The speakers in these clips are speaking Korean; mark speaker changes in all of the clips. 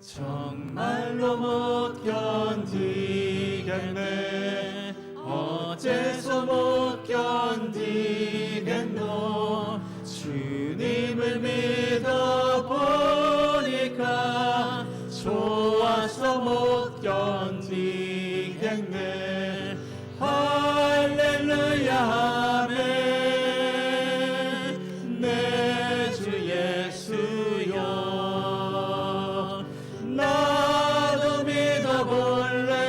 Speaker 1: 정말로 못 견디겠네. 어째서 못 견디겠노. 주님을 믿어보니까 좋아서 못 견디겠네. 할렐루야 아멘. 내 주 예수여 나도 믿어볼래.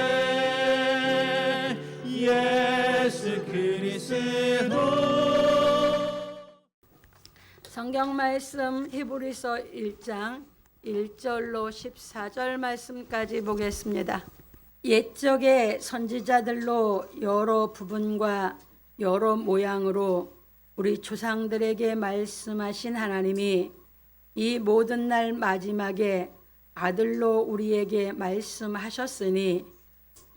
Speaker 1: 예수 그리스도.
Speaker 2: 성경 말씀 히브리서 1장 1절로 14절 말씀까지 보겠습니다. 옛적의 선지자들로 여러 부분과 여러 모양으로 우리 조상들에게 말씀하신 하나님이 이 모든 날 마지막에 아들로 우리에게 말씀하셨으니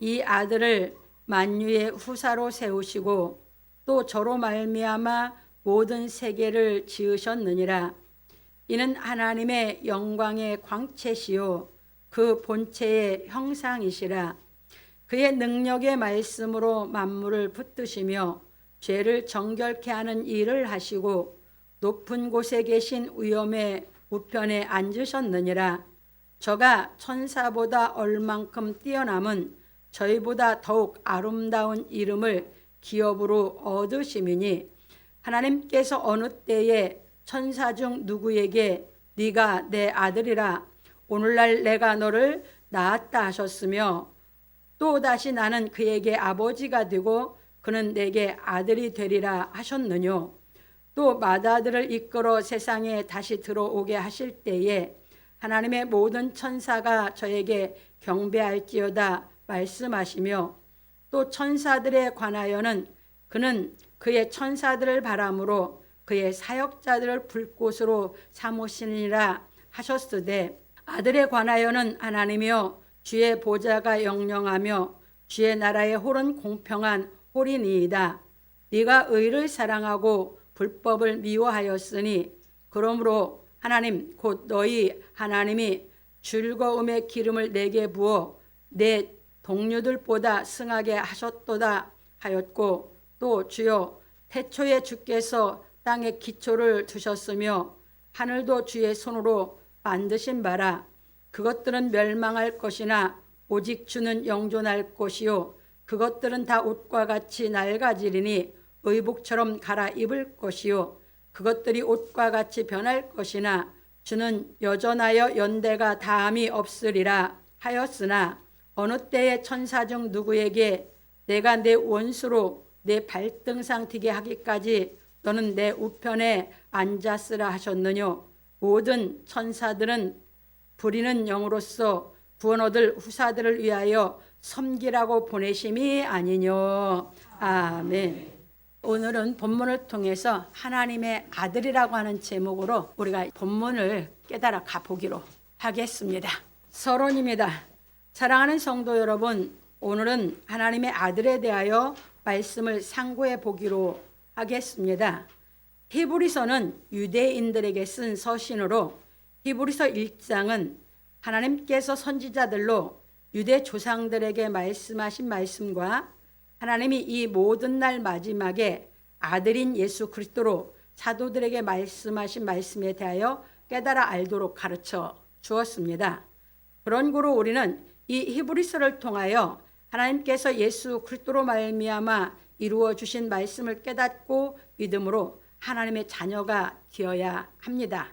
Speaker 2: 이 아들을 만유의 후사로 세우시고 또 저로 말미암아 모든 세계를 지으셨느니라. 이는 하나님의 영광의 광채시요 그 본체의 형상이시라. 그의 능력의 말씀으로 만물을 붙드시며 죄를 정결케 하는 일을 하시고 높은 곳에 계신 위엄의 우편에 앉으셨느니라. 저가 천사보다 얼만큼 뛰어남은 저희보다 더욱 아름다운 이름을 기업으로 얻으심이니 하나님께서 어느 때에 천사 중 누구에게 네가 내 아들이라 오늘날 내가 너를 낳았다 하셨으며 또 다시 나는 그에게 아버지가 되고 그는 내게 아들이 되리라 하셨느뇨. 또 맏아들을 이끌어 세상에 다시 들어오게 하실 때에 하나님의 모든 천사가 저에게 경배할지어다 말씀하시며 또 천사들에 관하여는 그는 그의 천사들을 바람으로 그의 사역자들을 불꽃으로 삼으시니라 하셨으되 아들에 관하여는 하나님이여 주의 보좌가 영영하며 주의 나라의 홀은 공평한 홀이니이다. 네가 의를 사랑하고 불법을 미워하였으니 그러므로 하나님 곧 너희 하나님이 즐거움의 기름을 내게 부어 내 동료들보다 승하게 하셨도다 하였고 또 주여 태초에 주께서 땅에 기초를 두셨으며 하늘도 주의 손으로 만드신 바라. 그것들은 멸망할 것이나 오직 주는 영존할 것이요 그것들은 다 옷과 같이 낡아지리니 의복처럼 갈아입을 것이요 그것들이 옷과 같이 변할 것이나 주는 여전하여 연대가 다함이 없으리라 하였으나 어느 때에 천사 중 누구에게 내가 내 원수로 내 발등상 뛰게 하기까지 너는 내 우편에 앉았으라 하셨느뇨. 모든 천사들은 부리는 영으로서 구원 얻을 후사들을 위하여 섬기라고 보내심이 아니뇨. 아멘. 오늘은 본문을 통해서 하나님의 아들이라고 하는 제목으로 우리가 본문을 깨달아 가보기로 하겠습니다. 서론입니다. 사랑하는 성도 여러분, 오늘은 하나님의 아들에 대하여 말씀을 상고해 보기로 하겠습니다. 히브리서는 유대인들에게 쓴 서신으로 히브리서 1장은 하나님께서 선지자들로 유대 조상들에게 말씀하신 말씀과 하나님이 이 모든 날 마지막에 아들인 예수 그리스도로 사도들에게 말씀하신 말씀에 대하여 깨달아 알도록 가르쳐 주었습니다. 그런 고로 우리는 이 히브리서를 통하여 하나님께서 예수 그리스도로 말미암아 이루어 주신 말씀을 깨닫고 믿음으로 하나님의 자녀가 되어야 합니다.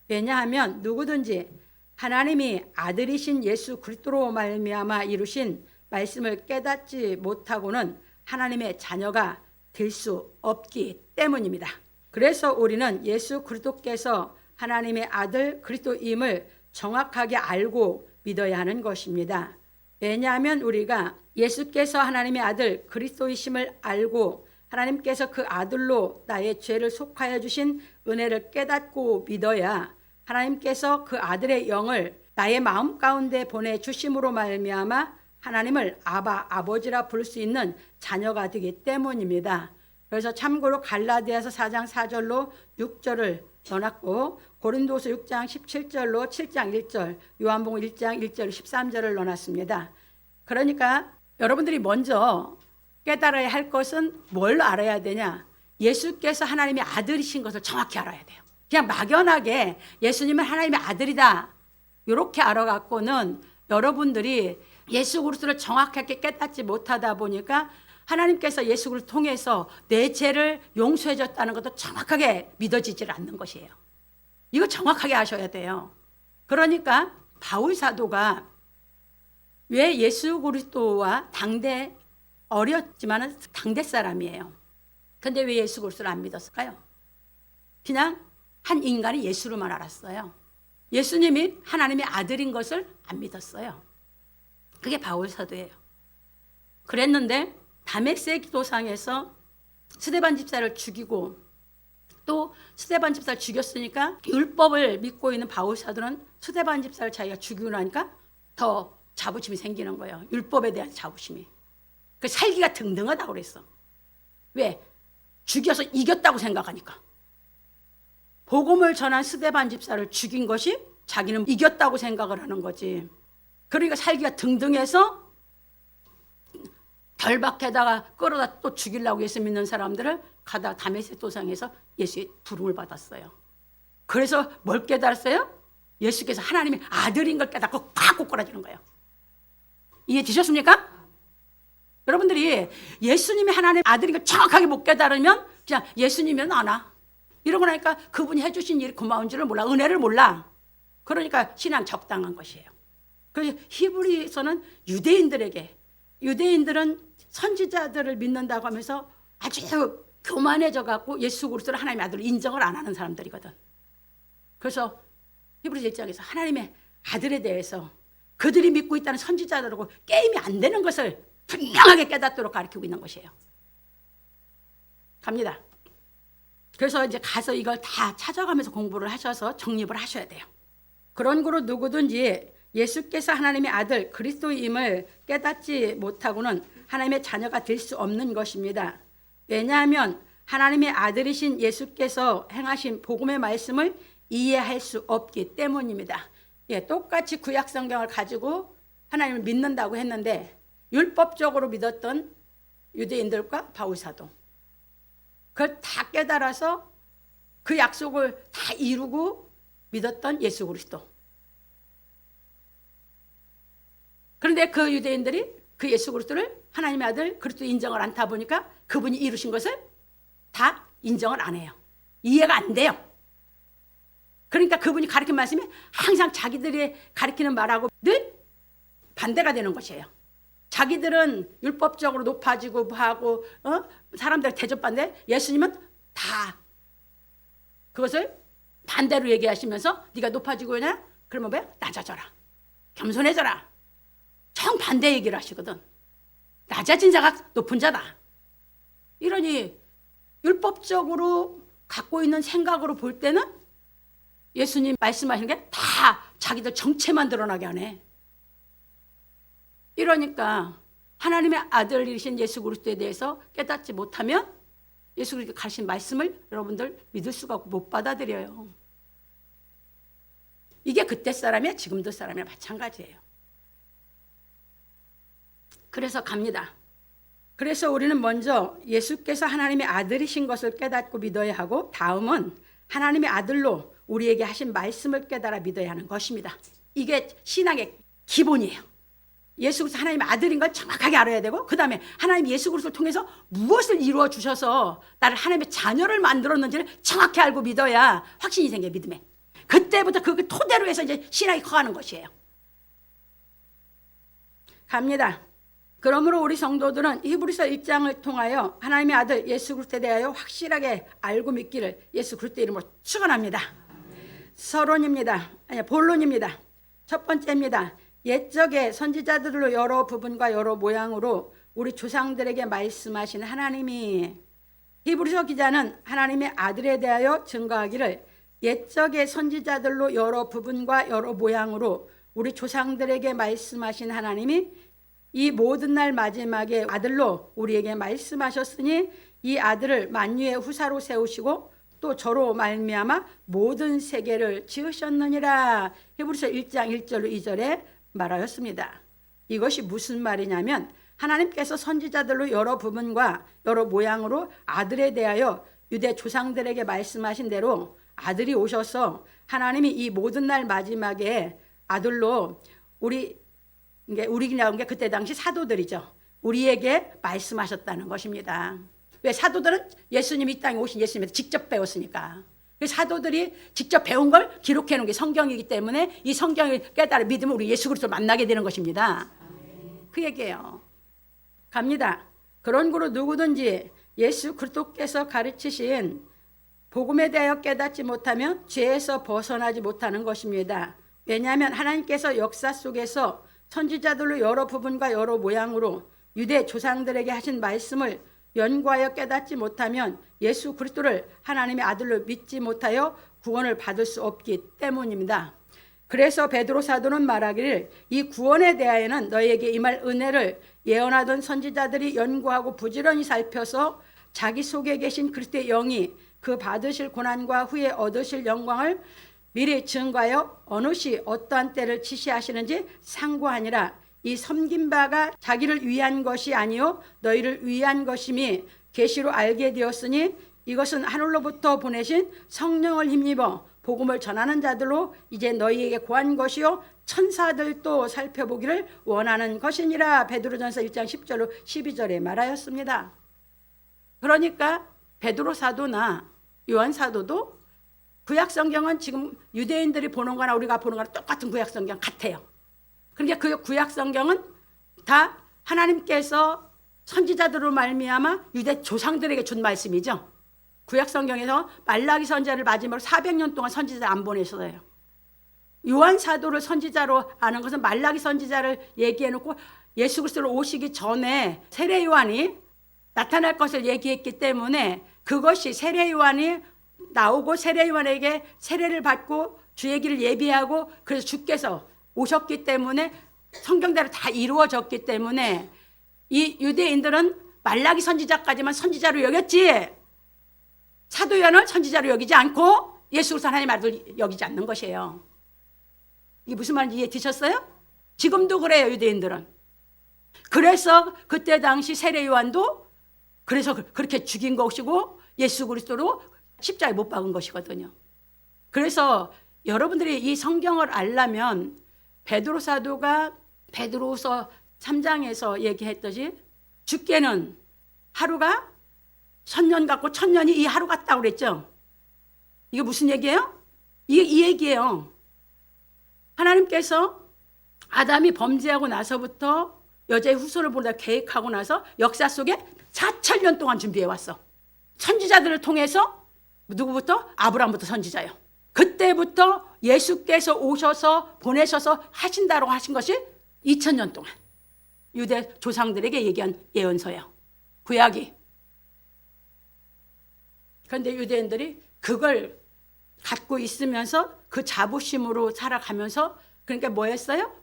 Speaker 2: 왜냐하면 누구든지 하나님이 아들이신 예수 그리스도로 말미암아 이루신 말씀을 깨닫지 못하고는 하나님의 자녀가 될 수 없기 때문입니다. 그래서 우리는 예수 그리스도께서 하나님의 아들 그리스도임을 정확하게 알고 믿어야 하는 것입니다. 왜냐하면 우리가 예수께서 하나님의 아들 그리스도이심을 알고 하나님께서 그 아들로 나의 죄를 속하여 주신 은혜를 깨닫고 믿어야 하나님께서 그 아들의 영을 나의 마음 가운데 보내주심으로 말미암아 하나님을 아바 아버지라 부를 수 있는 자녀가 되기 때문입니다. 그래서 참고로 갈라디아서 4장 4절로 6절을 넣어놨고 고린도서 6장 17절로 7장 1절, 요한복음 1장 1절 13절을 넣어놨습니다. 그러니까 여러분들이 먼저 깨달아야 할 것은 뭘 알아야 되냐? 예수께서 하나님의 아들이신 것을 정확히 알아야 돼요. 그냥 막연하게 예수님은 하나님의 아들이다 이렇게 알아갖고는 여러분들이 예수 그리스도를 정확하게 깨닫지 못하다 보니까 하나님께서 예수 그리스도를 통해서 내 죄를 용서해 줬다는 것도 정확하게 믿어지질 않는 것이에요. 이거 정확하게 하셔야 돼요. 그러니까 바울 사도가 왜 예수 그리스도와 당대 어렸지만은 당대 사람이에요. 근데 왜 예수 그리스도를 안 믿었을까요? 그냥 한 인간이 예수로만 알았어요. 예수님이 하나님의 아들인 것을 안 믿었어요. 그게 바울 사도예요. 그랬는데 다메섹 도상에서 스데반 집사를 죽이고 또 스데반 집사를 죽였으니까 율법을 믿고 있는 바울 사도는 스데반 집사를 자기가 죽이고 나니까 더 자부심이 생기는 거예요. 율법에 대한 자부심이. 그 살기가 등등하다고 그랬어. 왜? 죽여서 이겼다고 생각하니까. 복음을 전한 스데반 집사를 죽인 것이 자기는 이겼다고 생각을 하는 거지. 그러니까 살기가 등등해서 결박해다가 끌어다 또 죽이려고 예수 믿는 사람들을 가다가 다메섹 도상에서 예수의 부름을 받았어요. 그래서 뭘 깨달았어요? 예수께서 하나님의 아들인 걸 깨닫고 팍 꼬꾸라지는 거예요. 이해되셨습니까? 여러분들이 예수님이 하나님의 아들인 걸 정확하게 못 깨달으면 그냥 예수님이면 안 와. 이러고 나니까 그분이 해주신 일이 고마운 줄을 몰라. 은혜를 몰라. 그러니까 신앙 적당한 것이에요. 그래서 히브리서는 유대인들은 선지자들을 믿는다고 하면서 아주 교만해져 갖고 예수 그리스도를 하나님의 아들로 인정을 안 하는 사람들이거든. 그래서 히브리서 1장에서 하나님의 아들에 대해서 그들이 믿고 있다는 선지자들하고 게임이 안 되는 것을 분명하게 깨닫도록 가르치고 있는 것이에요. 갑니다. 그래서 이제 가서 이걸 다 찾아가면서 공부를 하셔서 정립을 하셔야 돼요. 그런 거로 누구든지 예수께서 하나님의 아들 그리스도임을 깨닫지 못하고는 하나님의 자녀가 될 수 없는 것입니다. 왜냐하면 하나님의 아들이신 예수께서 행하신 복음의 말씀을 이해할 수 없기 때문입니다. 똑같이 구약 성경을 가지고 하나님을 믿는다고 했는데 율법적으로 믿었던 유대인들과 바울 사도 그걸 다 깨달아서 그 약속을 다 이루고 믿었던 예수 그리스도. 그런데 그 유대인들이 그 예수 그리스도를 하나님의 아들 그리스도 인정을 않다 보니까 그분이 이루신 것을 다 인정을 안 해요. 이해가 안 돼요. 그러니까 그분이 가르친 말씀이 항상 자기들이 가르치는 말하고 늘 반대가 되는 것이에요. 자기들은 율법적으로 높아지고 하고 사람들 대접받는데 예수님은 다 그것을 반대로 얘기하시면서 네가 높아지고 하냐? 그러면 왜? 낮아져라. 겸손해져라. 정반대 얘기를 하시거든. 낮아진 자가 높은 자다. 이러니 율법적으로 갖고 있는 생각으로 볼 때는 예수님 말씀하시는 게 다 자기들 정체만 드러나게 하네. 이러니까 하나님의 아들이신 예수 그리스도에 대해서 깨닫지 못하면 예수 그리스도 가르친 말씀을 여러분들 믿을 수가 없고 못 받아들여요. 이게 그때 사람이야 지금도 사람이야 마찬가지예요. 그래서 갑니다. 그래서 우리는 먼저 예수께서 하나님의 아들이신 것을 깨닫고 믿어야 하고 다음은 하나님의 아들로 우리에게 하신 말씀을 깨달아 믿어야 하는 것입니다. 이게 신앙의 기본이에요. 예수 그리스도 하나님의 아들인 걸 정확하게 알아야 되고 그 다음에 하나님 예수 그리스도를 통해서 무엇을 이루어 주셔서 나를 하나님의 자녀를 만들었는지를 정확히 알고 믿어야 확신이 생겨요. 믿음에. 그때부터 그 토대로 해서 이제 신앙이 커가는 것이에요. 갑니다. 그러므로 우리 성도들은 히브리서 1장을 통하여 하나님의 아들 예수 그리스도에 대하여 확실하게 알고 믿기를 예수 그리스도의 이름으로 축원합니다. 서론입니다. 아니 본론입니다. 첫 번째입니다. 옛적에 선지자들로 여러 부분과 여러 모양으로 우리 조상들에게 말씀하신 하나님이 히브리서 기자는 하나님의 아들에 대하여 증거하기를 옛적에 선지자들로 여러 부분과 여러 모양으로 우리 조상들에게 말씀하신 하나님이 이 모든 날 마지막에 아들로 우리에게 말씀하셨으니 이 아들을 만유의 후사로 세우시고 또 저로 말미암아 모든 세계를 지으셨느니라. 히브리서 1장 1절로 2절에 말하였습니다. 이것이 무슨 말이냐면 하나님께서 선지자들로 여러 부분과 여러 모양으로 아들에 대하여 유대 조상들에게 말씀하신 대로 아들이 오셔서 하나님이 이 모든 날 마지막에 아들로 우리 나온 게 그때 당시 사도들이죠. 우리에게 말씀하셨다는 것입니다. 왜? 사도들은 예수님이 이 땅에 오신 예수님한테 직접 배웠으니까. 사도들이 직접 배운 걸 기록해 놓은 게 성경이기 때문에 이 성경을 깨달아 믿으면 우리 예수 그리스도를 만나게 되는 것입니다. 그 얘기예요. 갑니다. 그런 거로 누구든지 예수 그리스도께서 가르치신 복음에 대하여 깨닫지 못하면 죄에서 벗어나지 못하는 것입니다. 왜냐하면 하나님께서 역사 속에서 선지자들로 여러 부분과 여러 모양으로 유대 조상들에게 하신 말씀을 연구하여 깨닫지 못하면 예수 그리스도를 하나님의 아들로 믿지 못하여 구원을 받을 수 없기 때문입니다. 그래서 베드로 사도는 말하기를 이 구원에 대하여는 너희에게 임할 은혜를 예언하던 선지자들이 연구하고 부지런히 살펴서 자기 속에 계신 그리스도의 영이 그 받으실 고난과 후에 얻으실 영광을 미리 증거하여 어느 시 어떠한 때를 지시하시는지 상고하니라. 이 섬긴 바가 자기를 위한 것이 아니요 너희를 위한 것임이 계시로 알게 되었으니 이것은 하늘로부터 보내신 성령을 힘입어 복음을 전하는 자들로 이제 너희에게 구한 것이요 천사들도 살펴보기를 원하는 것이니라. 베드로전서 1장 10절로 12절에 말하였습니다. 그러니까 베드로 사도나 요한 사도도 구약 성경은 지금 유대인들이 보는 거나 우리가 보는 거나 똑같은 구약 성경 같아요. 그러니까 그 구약 성경은 다 하나님께서 선지자들로 말미암아 유대 조상들에게 준 말씀이죠. 구약 성경에서 말라기 선지자를 마지막으로 400년 동안 선지자 안 보내셨어요. 요한 사도를 선지자로 아는 것은 말라기 선지자를 얘기해 놓고 예수 그리스도로 오시기 전에 세례 요한이 나타날 것을 얘기했기 때문에 그것이 세례 요한이 나오고 세례 요한에게 세례를 받고 주의 길을 예비하고 그래서 주께서 오셨기 때문에 성경대로 다 이루어졌기 때문에 이 유대인들은 말라기 선지자까지만 선지자로 여겼지 사도 요한을 선지자로 여기지 않고 예수 그리스도 하나님의 아들 여기지 않는 것이에요. 이게 무슨 말인지 이해 되셨어요? 지금도 그래요. 유대인들은. 그래서 그때 당시 세례 요한도 그래서 그렇게 죽인 것이고 예수 그리스도로 십자가에 못 박은 것이거든요. 그래서 여러분들이 이 성경을 알려면 베드로 사도가 베드로서 3장에서 얘기했듯이 죽게는 하루가 1000년 같고 1000년이 이 하루 같다고 그랬죠. 이게 무슨 얘기예요? 이게 이 얘기예요. 하나님께서 아담이 범죄하고 나서부터 여자의 후손을 보내다 계획하고 나서 역사 속에 4000년 동안 준비해 왔어. 선지자들을 통해서 누구부터? 아브라함부터 선지자요. 그때부터 예수께서 오셔서 보내셔서 하신다고 하신 것이 2000년 동안 유대 조상들에게 얘기한 예언서예요. 구약이. 그런데 유대인들이 그걸 갖고 있으면서 그 자부심으로 살아가면서 그러니까 뭐 했어요?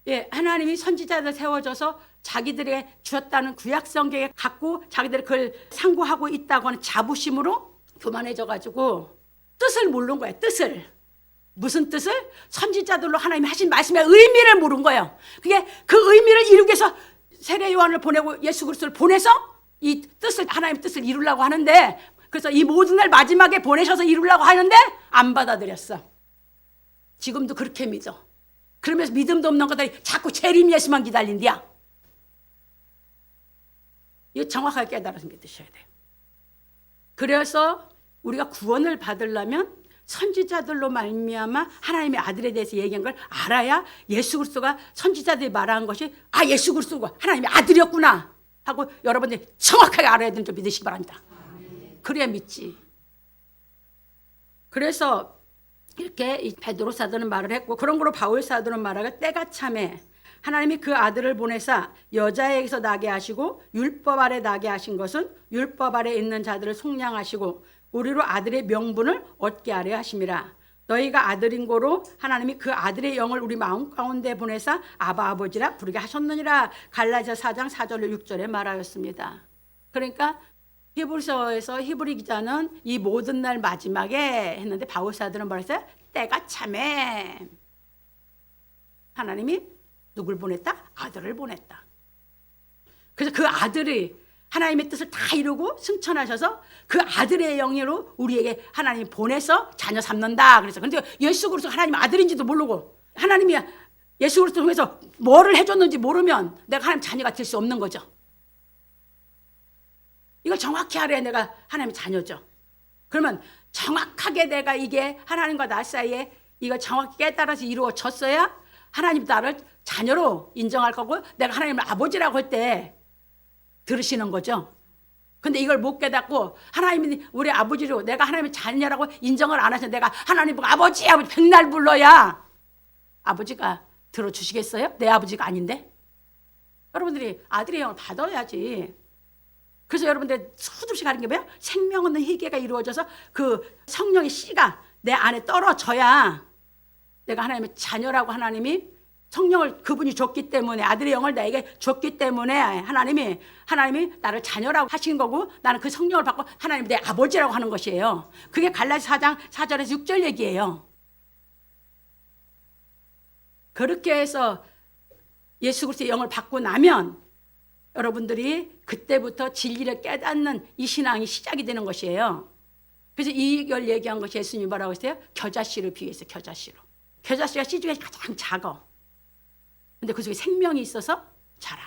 Speaker 2: 예, 하나님이 선지자들 세워줘서 자기들에게 주었다는 구약 성경에 갖고 자기들이 그걸 상고하고 있다고 하는 자부심으로 교만해져가지고 뜻을 모르는 거예요. 뜻을. 무슨 뜻을? 선지자들로 하나님이 하신 말씀의 의미를 모르는 거예요. 그게 그 의미를 이루기 위해서 세례 요한을 보내고 예수 그리스도를 보내서 이 뜻을 하나님의 뜻을 이루려고 하는데 그래서 이 모든 날 마지막에 보내셔서 이루려고 하는데 안 받아들였어. 지금도 그렇게 믿어. 그러면서 믿음도 없는 것들이 자꾸 재림 예수만 기다린디야. 이거 정확하게 깨달아서 믿으셔야 돼요. 그래서 우리가 구원을 받으려면 선지자들로 말미암아 하나님의 아들에 대해서 얘기한 걸 알아야 예수 그리스도가 선지자들이 말한 것이 아 예수 그리스도가 하나님의 아들이었구나 하고 여러분들이 정확하게 알아야 되는 줄 믿으시기 바랍니다. 그래야 믿지. 그래서 이렇게 베드로 사도는 말을 했고 그런 거로 바울 사도는 말하기를 때가 참에 하나님이 그 아들을 보내사 여자에게서 나게 하시고 율법 아래 나게 하신 것은 율법 아래 있는 자들을 속량하시고 우리로 아들의 명분을 얻게 하려 하심이라. 너희가 아들인 고로 하나님이 그 아들의 영을 우리 마음 가운데 보내사 아바 아버지라 부르게 하셨느니라. 갈라디아 4장 4절로 6절에 말하였습니다. 그러니까 히브리서에서 히브리 기자는 이 모든 날 마지막에 했는데 바울사들은 뭐라 했어요? 때가 참에 하나님이 누굴 보냈다? 아들을 보냈다. 그래서 그 아들이 하나님의 뜻을 다 이루고 승천하셔서 그 아들의 영으로 우리에게 하나님이 보내서 자녀 삼는다. 그래서 근데 예수 그리스도 하나님 아들인지도 모르고 하나님이 예수 그리스도 통해서 뭐를 해줬는지 모르면 내가 하나님 자녀가 될 수 없는 거죠. 이걸 정확히 알아야 내가 하나님의 자녀죠. 그러면 정확하게 내가 이게 하나님과 나 사이에 이걸 정확히 깨달아서 이루어졌어야 하나님 나를 자녀로 인정할 거고 내가 하나님을 아버지라고 할 때 들으시는 거죠. 근데 이걸 못 깨닫고 하나님이 우리 아버지로 내가 하나님의 자녀라고 인정을 안 하셔서 내가 하나님 보고 아버지 백날 불러야 아버지가 들어주시겠어요? 내 아버지가 아닌데. 여러분들이 아들의 영을 받아야지. 그래서 여러분들 수도 없이 가는 게 뭐야? 생명 없는 희계가 이루어져서 그 성령의 씨가 내 안에 떨어져야 내가 하나님의 자녀라고 하나님이 성령을 그분이 줬기 때문에 아들의 영을 나에게 줬기 때문에 하나님이 나를 자녀라고 하신 거고 나는 그 성령을 받고 하나님 내 아버지라고 하는 것이에요. 그게 갈라디아 4장 4절에서 6절 얘기예요. 그렇게 해서 예수 그리스도의 영을 받고 나면 여러분들이 그때부터 진리를 깨닫는 이 신앙이 시작이 되는 것이에요. 그래서 이걸 얘기한 것이 예수님이 뭐라고 했어요? 겨자씨를 비유했어요. 겨자씨로. 겨자씨가 씨 중에 가장 작아. 근데 그 속에 생명이 있어서 자라.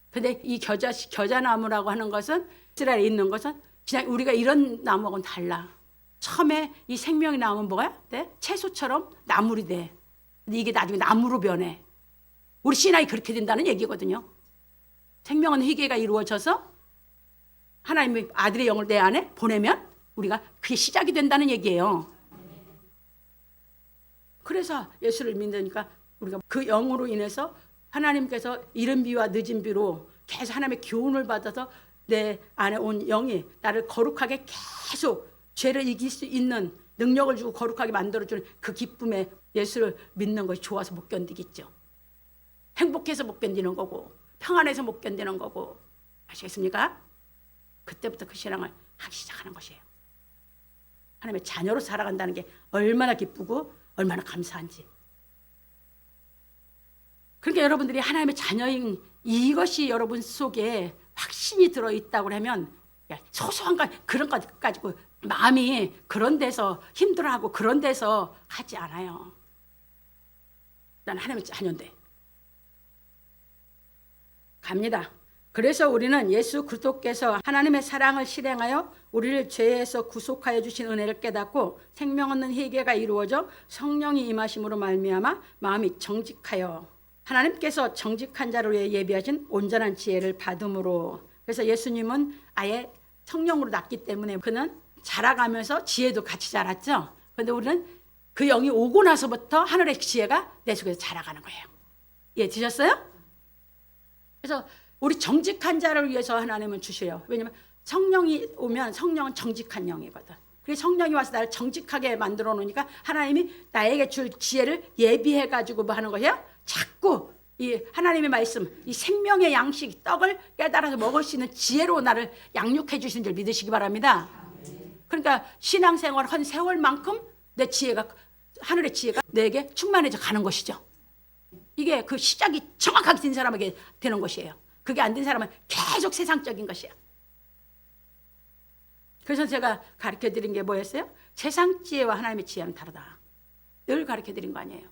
Speaker 2: 근데 이 겨자나무라고 하는 것은 이스라엘에 있는 것은 그냥 우리가 이런 나무하고는 달라. 처음에 이 생명이 나오면 뭐가 돼? 채소처럼 나물이 돼. 근데 이게 나중에 나무로 변해. 우리 신앙이 그렇게 된다는 얘기거든요. 생명은 희계가 이루어져서 하나님의 아들의 영을 내 안에 보내면 우리가 그게 시작이 된다는 얘기예요. 그래서 예수를 믿으니까 우리가 그 영으로 인해서 하나님께서 이른 비와 늦은 비로 계속 하나님의 교훈을 받아서 내 안에 온 영이 나를 거룩하게 계속 죄를 이길 수 있는 능력을 주고 거룩하게 만들어주는 그 기쁨에 예수를 믿는 것이 좋아서 못 견디겠죠. 행복해서 못 견디는 거고 평안해서 못 견디는 거고 아시겠습니까? 그때부터 그 신앙을 하기 시작하는 것이에요. 하나님의 자녀로 살아간다는 게 얼마나 기쁘고 얼마나 감사한지. 그러니까 여러분들이 하나님의 자녀인 이것이 여러분 속에 확신이 들어있다고 하면 소소한 그런 것 가지고 마음이 그런 데서 힘들어하고 그런 데서 하지 않아요. 난 하나님의 자녀인데. 갑니다. 그래서 우리는 예수 그리스도께서 하나님의 사랑을 실행하여 우리를 죄에서 구속하여 주신 은혜를 깨닫고 생명 없는 회개가 이루어져 성령이 임하심으로 말미암아 마음이 정직하여 하나님께서 정직한 자를 위해 예비하신 온전한 지혜를 받음으로. 그래서 예수님은 아예 성령으로 낳기 때문에 그는 자라가면서 지혜도 같이 자랐죠. 그런데 우리는 그 영이 오고 나서부터 하늘의 지혜가 내 속에서 자라가는 거예요. 예, 드셨어요? 그래서 우리 정직한 자를 위해서 하나님은 주셔요. 왜냐하면 성령이 오면 성령은 정직한 영이거든. 그래서 성령이 와서 나를 정직하게 만들어 놓으니까 하나님이 나에게 줄 지혜를 예비해가지고 뭐 하는 거예요? 자꾸 이 하나님의 말씀, 이 생명의 양식, 떡을 깨달아서 먹을 수 있는 지혜로 나를 양육해 주시는 줄 믿으시기 바랍니다. 그러니까 신앙생활 한 세월만큼 내 지혜가, 하늘의 지혜가 내게 충만해져 가는 것이죠. 이게 그 시작이 정확하게 된 사람에게 되는 것이에요. 그게 안 된 사람은 계속 세상적인 것이에요. 그래서 제가 가르쳐 드린 게 뭐였어요? 세상 지혜와 하나님의 지혜는 다르다. 늘 가르쳐 드린 거 아니에요.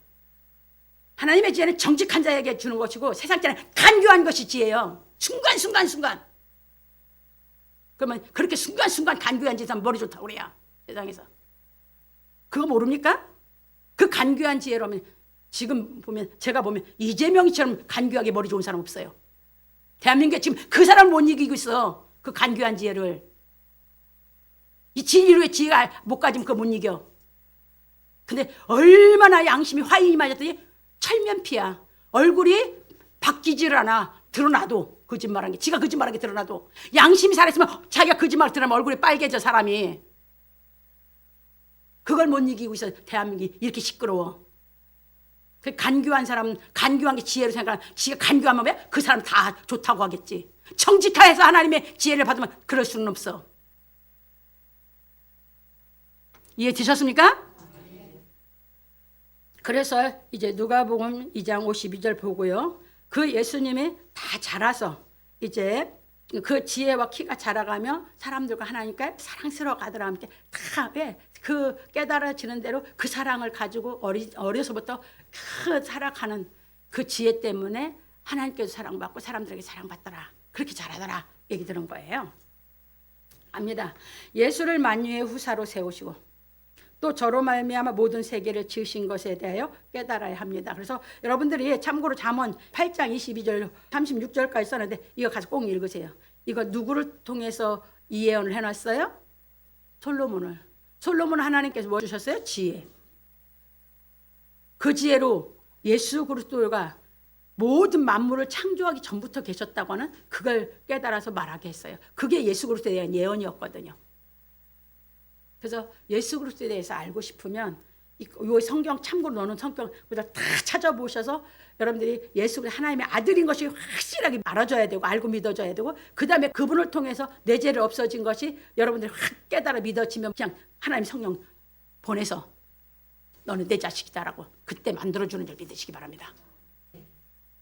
Speaker 2: 하나님의 지혜는 정직한 자에게 주는 것이고 세상 지혜는 간교한 것이 지혜예요. 순간. 그러면 그렇게 순간 간교한 짓 하면 머리 좋다고 그래요. 세상에서. 그거 모릅니까? 그 간교한 지혜로면 지금 보면 제가 보면 이재명이처럼 간교하게 머리 좋은 사람 없어요. 대한민국에 지금 그 사람 못 이기고 있어. 그 간교한 지혜를. 이 진리로의 지혜가 못 가지면 그거 못 이겨. 근데 얼마나 양심이 화인이 맞았더니 철면피야. 얼굴이 바뀌지를 않아. 드러나도 거짓말한 게. 지가 거짓말한 게 드러나도. 양심이 살아있으면 자기가 거짓말 드러나면 얼굴이 빨개져 사람이. 그걸 못 이기고 있어. 대한민국이 이렇게 시끄러워. 그 간교한 사람은 간교한 게 지혜로 생각하면 지가 간교하면 왜? 그 사람 다 좋다고 하겠지. 정직하여서 하나님의 지혜를 받으면 그럴 수는 없어. 이해되셨습니까? 그래서 이제 누가복음 2장 52절 보고요. 그 예수님이 다 자라서 이제 그 지혜와 키가 자라가며 사람들과 하나님께 사랑스러워 가더라 함께 다 왜 그 깨달아지는 대로 그 사랑을 가지고 어려서부터 그 살아가는 그 지혜 때문에 하나님께서 사랑받고 사람들에게 사랑받더라. 그렇게 자라더라 얘기 들은 거예요. 압니다. 예수를 만유의 후사로 세우시고 또 저로 말미암아 모든 세계를 지으신 것에 대하여 깨달아야 합니다. 그래서 여러분들이 참고로 잠언 8장 22절 36절까지 썼는데 이거 가서 꼭 읽으세요. 이거 누구를 통해서 이 예언을 해놨어요? 솔로몬을. 솔로몬은 하나님께서 뭐 주셨어요? 지혜. 그 지혜로 예수 그리스도가 모든 만물을 창조하기 전부터 계셨다고 하는 그걸 깨달아서 말하게 했어요. 그게 예수 그리스도에 대한 예언이었거든요. 그래서 예수 그리스도에 대해서 알고 싶으면 이 성경 참고로 너는 성경 다 찾아보셔서 여러분들이 예수 그리스도 하나님의 아들인 것이 확실하게 알아줘야 되고 알고 믿어줘야 되고 그 다음에 그분을 통해서 내 죄를 없어진 것이 여러분들이 확 깨달아 믿어지면 그냥 하나님 성령 보내서 너는 내 자식이다라고 그때 만들어주는 줄 믿으시기 바랍니다.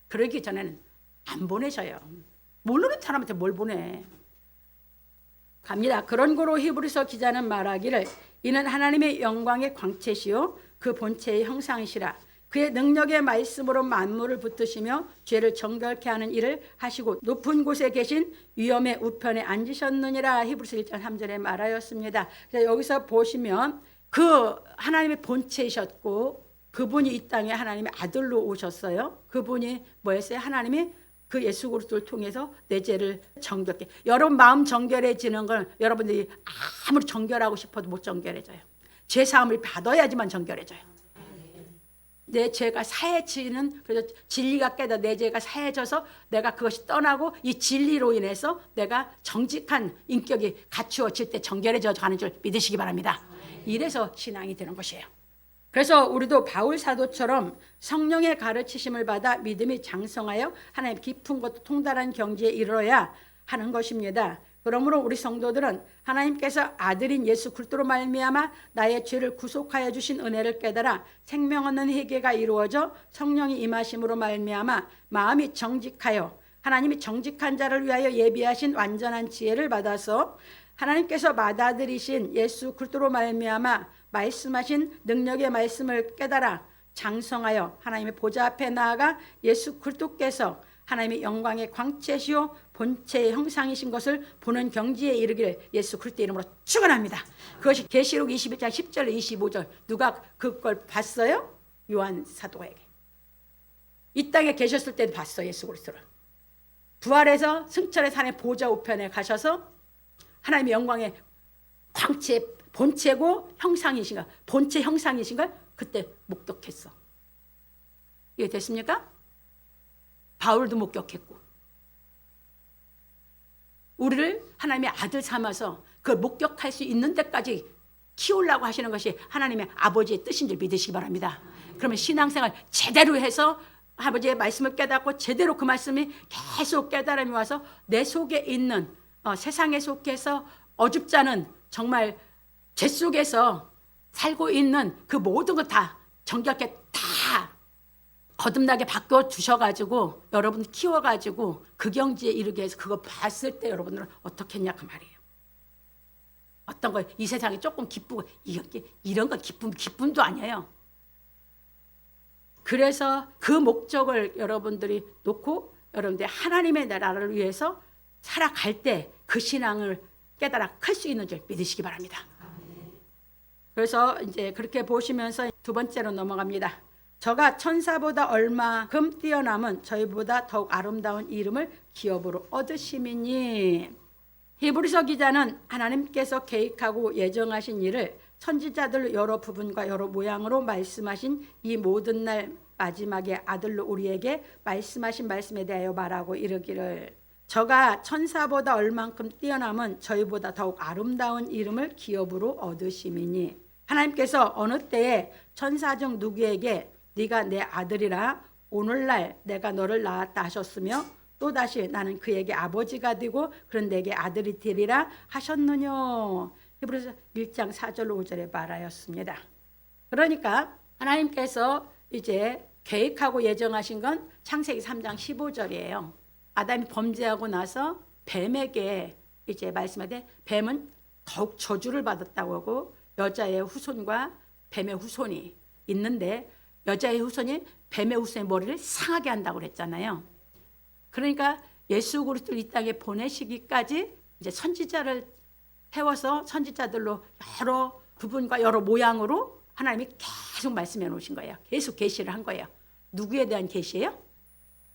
Speaker 2: 그러기 전에는 안 보내셔요. 모르는 사람한테 뭘 보내. 갑니다. 그런 고로 히브리서 기자는 말하기를 이는 하나님의 영광의 광채시요 그 본체의 형상이시라. 그의 능력의 말씀으로 만물을 붙드시며 죄를 정결케 하는 일을 하시고 높은 곳에 계신 위엄의 우편에 앉으셨느니라. 히브리서 1장 3절에 말하였습니다. 그래서 여기서 보시면 그 하나님의 본체이셨고 그분이 이 땅에 하나님의 아들로 오셨어요. 그분이 뭐였어요? 하나님이 그 예수 그리스도를 통해서 내 죄를 정결케. 여러분 마음 정결해지는 건 여러분들이 아무리 정결하고 싶어도 못 정결해져요. 죄 사함을 받아야지만 정결해져요. 내 죄가 사해지는 그래서 진리가 깨다 내 죄가 사해져서 내가 그것이 떠나고 이 진리로 인해서 내가 정직한 인격이 갖추어질 때 정결해져 가는 줄 믿으시기 바랍니다. 이래서 신앙이 되는 것이에요. 그래서 우리도 바울 사도처럼 성령의 가르치심을 받아 믿음이 장성하여 하나님 깊은 곳 통달한 경지에 이르러야 하는 것입니다. 그러므로 우리 성도들은 하나님께서 아들인 예수 그리스도로 말미암아 나의 죄를 구속하여 주신 은혜를 깨달아 생명 얻는 회개가 이루어져 성령이 임하심으로 말미암아 마음이 정직하여 하나님이 정직한 자를 위하여 예비하신 완전한 지혜를 받아서 하나님께서 맏아들이신 예수 그리스도로 말미암아 말씀하신 능력의 말씀을 깨달아 장성하여 하나님의 보좌 앞에 나아가 예수 그리스도께서 하나님의 영광의 광채시요 본체의 형상이신 것을 보는 경지에 이르기를 예수 그리스도 이름으로 축원합니다. 그것이 계시록 21장 10절 25절 누가 그걸 봤어요? 요한 사도에게. 이 땅에 계셨을 때도 봤어요. 예수 그리스도를. 부활해서 승천의 산의 보좌 우편에 가셔서 하나님의 영광의 광채 본체고 형상이신가 본체 형상이신가 그때 목격했어. 이해 됐습니까? 바울도 목격했고 우리를 하나님의 아들 삼아서 그걸 목격할 수 있는 데까지 키우려고 하시는 것이 하나님의 아버지의 뜻인 줄 믿으시기 바랍니다. 그러면 신앙생활 제대로 해서 아버지의 말씀을 깨닫고 제대로 그 말씀이 계속 깨달음이 와서 내 속에 있는 세상에 속해서 어줍지 않은 정말 죄 속에서 살고 있는 그 모든 것 다 정결하게 다 거듭나게 바꿔 주셔가지고 여러분 키워가지고 그 경지에 이르게 해서 그거 봤을 때 여러분들은 어떻게 했냐 그 말이에요. 어떤 거 이 세상에 조금 기쁘고 이런 건 기쁨도 아니에요. 그래서 그 목적을 여러분들이 놓고 여러분들이 하나님의 나라를 위해서 살아갈 때 그 신앙을 깨달아 클 수 있는 줄 믿으시기 바랍니다. 그래서 이제 그렇게 보시면서 두 번째로 넘어갑니다. 저가 천사보다 얼마큼 뛰어남은 저희보다 더욱 아름다운 이름을 기업으로 얻으심이니. 히브리서 기자는 하나님께서 계획하고 예정하신 일을 선지자들 여러 부분과 여러 모양으로 말씀하신 이 모든 날 마지막에 아들로 우리에게 말씀하신 말씀에 대하여 말하고 이르기를 저가 천사보다 얼만큼 뛰어남은 저희보다 더욱 아름다운 이름을 기업으로 얻으심이니. 하나님께서 어느 때에 천사 중 누구에게 네가 내 아들이라 오늘날 내가 너를 낳았다 하셨으며 또다시 나는 그에게 아버지가 되고 그런 내게 아들이 되리라 하셨느냐. 히브리서 1장 4절 5절에 말하였습니다. 그러니까 하나님께서 이제 계획하고 예정하신 건 창세기 3장 15절이에요. 아담이 범죄하고 나서 뱀에게 이제 말씀하되 뱀은 더욱 저주를 받았다고 하고 여자의 후손과 뱀의 후손이 있는데 여자의 후손이 뱀의 후손의 머리를 상하게 한다고 그랬잖아요. 그러니까 예수 그리스도를 이 땅에 보내시기까지 이제 선지자를 태워서 선지자들로 여러 부분과 여러 모양으로 하나님이 계속 말씀해 놓으신 거예요. 계속 계시를 한 거예요. 누구에 대한 계시예요?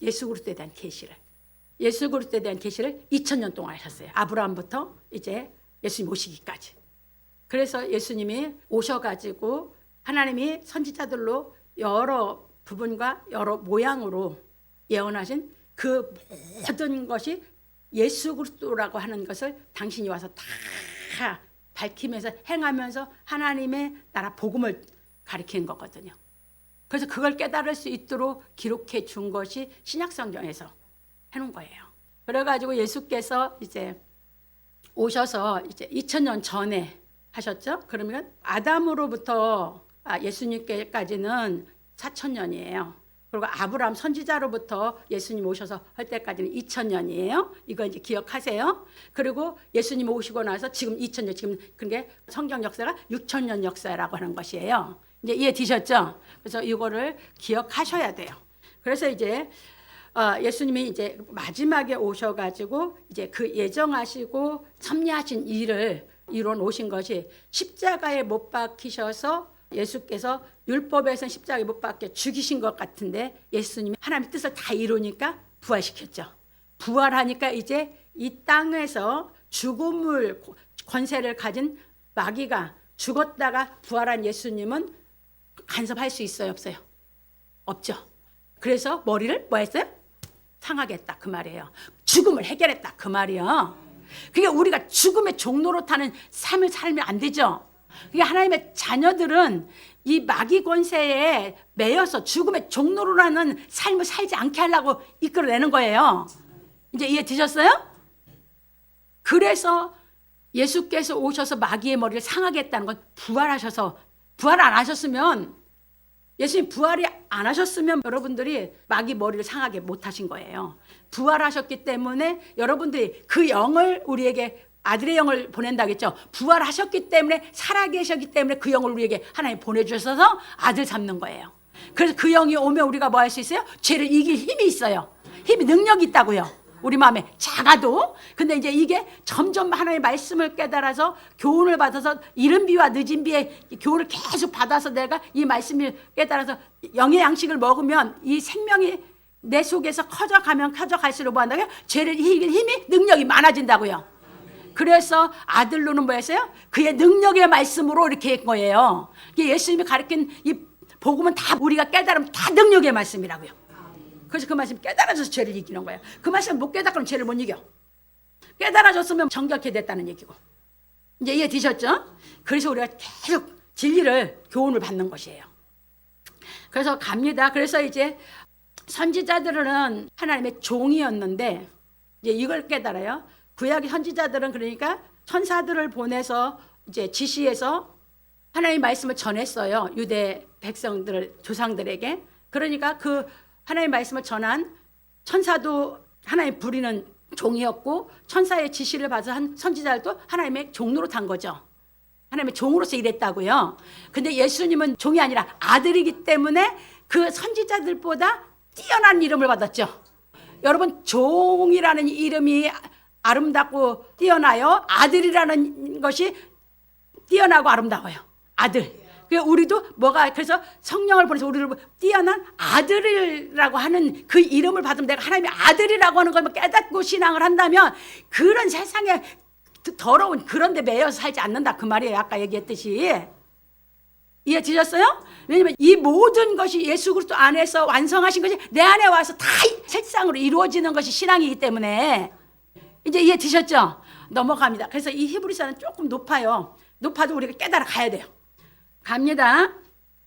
Speaker 2: 예수 그리스도에 대한 계시를. 예수 그리스도에 대한 계시를 2000년 동안 하셨어요. 아브라함부터 이제 예수님 오시기까지. 그래서 예수님이 오셔가지고 하나님이 선지자들로 여러 부분과 여러 모양으로 예언하신 그 모든 것이 예수 그리스도라고 하는 것을 당신이 와서 다 밝히면서 행하면서 하나님의 나라 복음을 가리킨 거거든요. 그래서 그걸 깨달을 수 있도록 기록해 준 것이 신약성경에서 해놓은 거예요. 그래가지고 예수께서 이제 오셔서 이제 2000년 전에 하셨죠. 그러면 아담으로부터 예수님께까지는 4000년이에요. 그리고 아브라함 선지자로부터 예수님 오셔서 할 때까지는 2000년이에요. 이거 이제 기억하세요. 그리고 예수님 오시고 나서 지금 2000년, 지금 그게 성경 역사가 6000년 역사라고 하는 것이에요. 이제 이해되셨죠? 그래서 이거를 기억하셔야 돼요. 그래서 이제 예수님이 이제 마지막에 오셔가지고 이제 그 예정하시고 섭리하신 일을 이뤄 놓으신 것이 십자가에 못 박히셔서 예수께서 율법에서는 십자가에 못 박혀 죽이신 것 같은데 예수님이 하나님의 뜻을 다 이루니까 부활시켰죠. 부활하니까 이제 이 땅에서 죽음을 권세를 가진 마귀가 죽었다가 부활한 예수님은 간섭할 수 있어요, 없어요? 없죠. 그래서 머리를 뭐 했어요? 상하겠다 그 말이에요. 죽음을 해결했다 그 말이에요. 그게 우리가 죽음의 종로로 타는 삶을 살면 안 되죠. 그게 하나님의 자녀들은 이 마귀 권세에 매여서 죽음의 종로라는 삶을 살지 않게 하려고 이끌어내는 거예요. 이제 이해되셨어요? 그래서 예수께서 오셔서 마귀의 머리를 상하겠다는 건 부활하셔서, 부활 안 하셨으면, 예수님 부활이 안 하셨으면 여러분들이 마귀 머리를 상하게 못 하신 거예요. 부활하셨기 때문에 여러분들이 그 영을 우리에게, 아들의 영을 보낸다겠죠. 부활하셨기 때문에, 살아계셨기 때문에 그 영을 우리에게 하나님 보내주셔서 아들 잡는 거예요. 그래서 그 영이 오면 우리가 뭐 할 수 있어요? 죄를 이길 힘이 있어요. 힘이, 능력이 있다고요. 우리 마음에 작아도. 근데 이제 이게 점점 하나님의 말씀을 깨달아서 교훈을 받아서 이른 비와 늦은 비의 교훈을 계속 받아서 내가 이 말씀을 깨달아서 영의 양식을 먹으면 이 생명이 내 속에서 커져가면 커져갈수록 뭐 한다고요? 죄를 이길 힘이, 능력이 많아진다고요. 그래서 아들로는 뭐였어요? 그의 능력의 말씀으로 이렇게 한 거예요. 예수님이 가르친 이 복음은 다 우리가 깨달으면 다 능력의 말씀이라고요. 그래서 그 말씀 깨달아져서 죄를 이기는 거예요. 그 말씀 못 깨닫고는 죄를 못 이겨. 깨달아졌으면 정결케 됐다는 얘기고. 이제 이해되셨죠? 그래서 우리가 계속 진리를, 교훈을 받는 것이에요. 그래서 갑니다. 그래서 이제 선지자들은 하나님의 종이었는데 이제 이걸 깨달아요. 구약의 선지자들은 그러니까 천사들을 보내서 이제 지시해서 하나님의 말씀을 전했어요. 유대 백성들, 조상들에게. 그러니까 그 하나님의 말씀을 전한 천사도 하나님 부리는 종이었고, 천사의 지시를 받아서 한 선지자들도 하나님의 종로로 탄 거죠. 하나님의 종으로서 일했다고요. 근데 예수님은 종이 아니라 아들이기 때문에 그 선지자들보다 뛰어난 이름을 받았죠. 여러분, 종이라는 이름이 아름답고 뛰어나요? 아들이라는 것이 뛰어나고 아름다워요. 아들. 우리도 뭐가, 그래서 성령을 보내서 우리를 뛰어난 아들이라고 하는 그 이름을 받으면, 내가 하나님의 아들이라고 하는 걸 깨닫고 신앙을 한다면 그런 세상에 더러운 그런 데 매여서 살지 않는다 그 말이에요. 아까 얘기했듯이. 이해되셨어요? 왜냐면 이 모든 것이 예수 그리스도 안에서 완성하신 것이 내 안에 와서 다 색상으로 이루어지는 것이 신앙이기 때문에. 이제 이해되셨죠? 넘어갑니다. 그래서 이 히브리서는 조금 높아요. 높아도 우리가 깨달아 가야 돼요. 갑니다.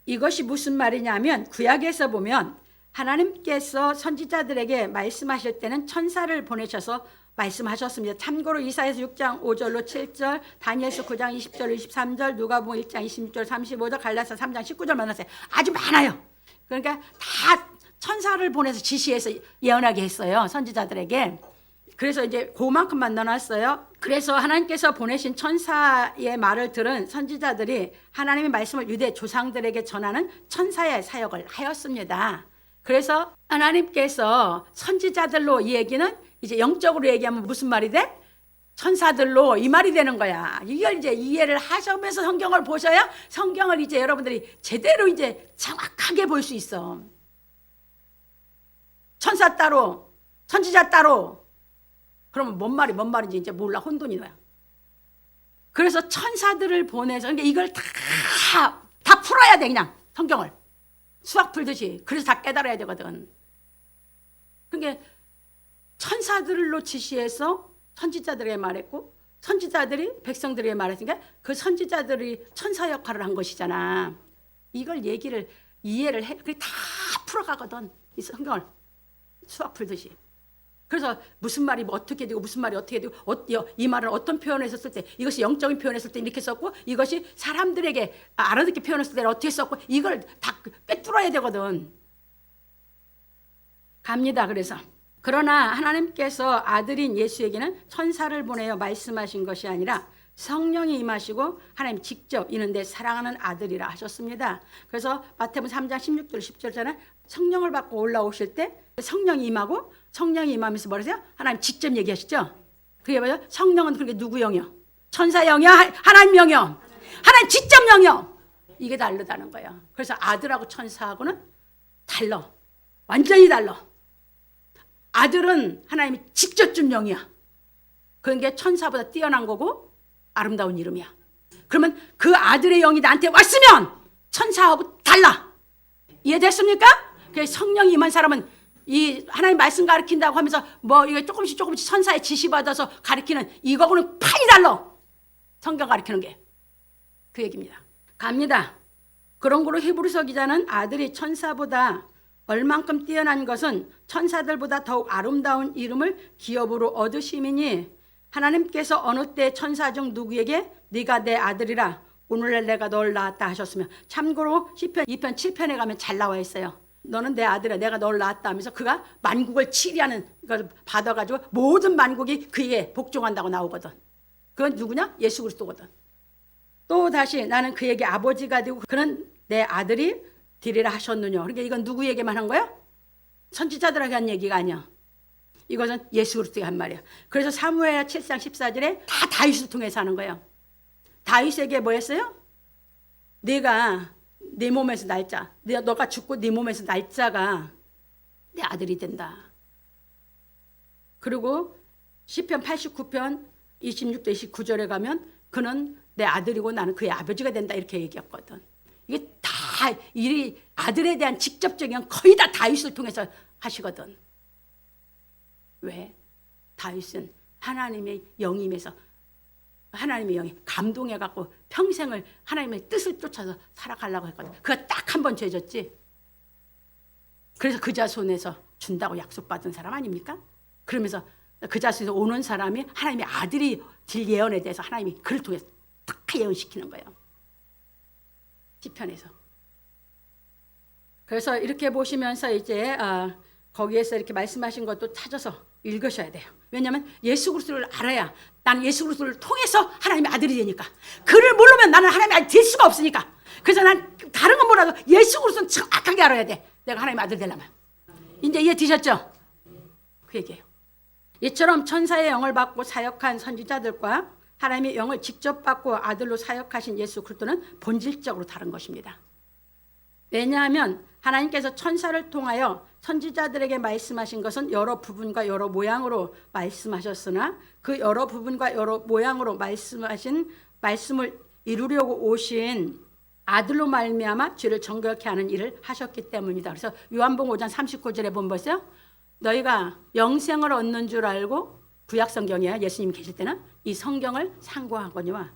Speaker 2: 이것이 무슨 말이냐면 구약에서 보면 하나님께서 선지자들에게 말씀하실 때는 천사를 보내셔서 말씀하셨습니다. 참고로 이사야서 6장 5절로 7절, 다니엘서 9장 20절 23절, 누가복음 1장 26절 35절, 갈라디아 3장 19절 만났어요. 아주 많아요. 그러니까 다 천사를 보내서 지시해서 예언하게 했어요. 선지자들에게. 그래서 이제 그만큼만 넣어놨어요. 그래서 하나님께서 보내신 천사의 말을 들은 선지자들이 하나님의 말씀을 유대 조상들에게 전하는 천사의 사역을 하였습니다. 그래서 하나님께서 선지자들로 이 얘기는 이제 영적으로 얘기하면 무슨 말이 돼? 천사들로 이 말이 되는 거야. 이걸 이제 이해를 하시면서 성경을 보셔야 성경을 이제 여러분들이 제대로 이제 정확하게 볼 수 있어. 천사 따로, 선지자 따로. 그러면 뭔 말인지 이제 몰라. 혼돈이 나요. 그래서 천사들을 보내서 그러니까 이걸 다 풀어야 돼. 그냥 성경을 수학 풀듯이. 그래서 다 깨달아야 되거든. 그러니까 천사들로 지시해서 선지자들에게 말했고 선지자들이 백성들에게 말했으니까 그 선지자들이 천사 역할을 한 것이잖아. 이걸 이해를 해. 그게 다 풀어가거든. 이 성경을 수학 풀듯이. 그래서 무슨 말이 뭐 어떻게 되고 무슨 말이 어떻게 되고 이 말은 어떤 표현을 썼을 때 이것이 영적인 표현했을 때 이렇게 썼고 이것이 사람들에게 알아듣게 표현했을 때 어떻게 썼고 이걸 다 빼뚫어야 되거든. 갑니다. 그래서 그러나 하나님께서 아들인 예수에게는 천사를 보내어 말씀하신 것이 아니라 성령이 임하시고 하나님 직접 이는 내 사랑하는 아들이라 하셨습니다. 그래서 마태복음 3장 16절 10절에는 성령을 받고 올라오실 때 성령이 임하고 성령이 임하면서 뭐라세요? 하나님 직접 얘기하시죠. 그게 뭐죠? 성령은 그게 누구 영이요? 천사 영이요? 하나님 영이요? 하나님 직접 영이요? 이게 다르다는 거예요. 그래서 아들하고 천사하고는 달라. 완전히 달라. 아들은 하나님이 직접 준 영이야. 그게 천사보다 뛰어난 거고 아름다운 이름이야. 그러면 그 아들의 영이 나한테 왔으면 천사하고 달라. 이해됐습니까? 그래서 성령이 임한 사람은 이 하나님 말씀 가르친다고 하면서 뭐 이거 조금씩 천사의 지시 받아서 가르치는 이거하고는 판이 달라. 성경 가르치는 게 그 얘기입니다. 갑니다. 그런 거로 히브리서 기자는 아들이 천사보다 얼만큼 뛰어난 것은 천사들보다 더욱 아름다운 이름을 기업으로 얻으심이니 하나님께서 어느 때 천사 중 누구에게 네가 내 아들이라 오늘날 내가 널 낳았다 하셨으면 참고로 시편 2편 7편에 가면 잘 나와 있어요. 너는 내 아들이야 내가 널 낳았다 하면서 그가 만국을 치리하는 걸 받아가지고 모든 만국이 그에게 복종한다고 나오거든. 그건 누구냐? 예수 그리스도거든. 또 다시 나는 그에게 아버지가 되고 그는 내 아들이 되리라 하셨느냐. 그러니까 이건 누구에게만 한 거야? 선지자들에게 한 얘기가 아니야. 이것은 예수 그리스도가 한 말이야. 그래서 사무엘 7장 14절에 다 다윗을 통해서 하는 거예요. 다윗에게 뭐 했어요? 네가 네 몸에서 날짜, 너가 죽고 네 몸에서 날짜가 내 아들이 된다. 그리고 시편 89편 26절 29절에 가면 그는 내 아들이고 나는 그의 아버지가 된다 이렇게 얘기했거든. 이게 다 이 아들에 대한 직접적인 거의 다 다윗을 통해서 하시거든. 왜? 다윗은 하나님의 영임에서 하나님의 영이 감동해갖고 평생을 하나님의 뜻을 쫓아서 살아가려고 했거든. 그가 딱 한 번 죄졌지. 그래서 그 자손에서 준다고 약속받은 사람 아닙니까? 그러면서 그 자손에서 오는 사람이 하나님의 아들이 될 예언에 대해서 하나님이 그를 통해서 딱 예언시키는 거예요. 시편에서. 그래서 이렇게 보시면서 이제 거기에서 이렇게 말씀하신 것도 찾아서 읽으셔야 돼요. 왜냐하면 예수 그리스도를 알아야 나는 예수 그리스도를 통해서 하나님의 아들이 되니까. 그를 모르면 나는 하나님의 아들이 될 수가 없으니까. 그래서 난 다른 건 몰라도 예수 그리스도는 정확하게 알아야 돼. 내가 하나님의 아들 되려면. 이제 이해 되셨죠? 그 얘기예요. 이처럼 천사의 영을 받고 사역한 선지자들과 하나님의 영을 직접 받고 아들로 사역하신 예수 그리스도는 본질적으로 다른 것입니다. 왜냐하면 하나님께서 천사를 통하여 선지자들에게 말씀하신 것은 여러 부분과 여러 모양으로 말씀하셨으나 그 여러 부분과 여러 모양으로 말씀하신 말씀을 이루려고 오신 아들로 말미암아 죄를 정결케 하는 일을 하셨기 때문이다. 그래서 요한복음 5장 39절에 보면 보세요. 너희가 영생을 얻는 줄 알고 구약 성경이야. 예수님 계실 때는 이 성경을 상고하거니와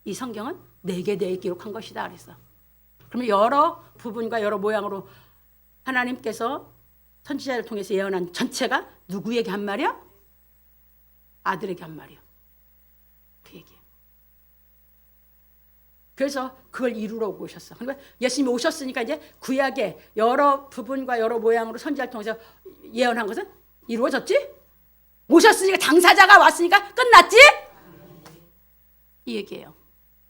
Speaker 2: 이 성경은 내게 대해 기록한 것이다 그랬어. 그러면 여러 부분과 여러 모양으로 하나님께서 선지자를 통해서 예언한 전체가 누구에게 한 말이야? 아들에게 한 말이야. 그 얘기야. 그래서 그걸 이루러 오셨어. 그러니까 예수님이 오셨으니까 이제 구약의 여러 부분과 여러 모양으로 선지자를 통해서 예언한 것은 이루어졌지? 오셨으니까 당사자가 왔으니까 끝났지? 이 얘기예요.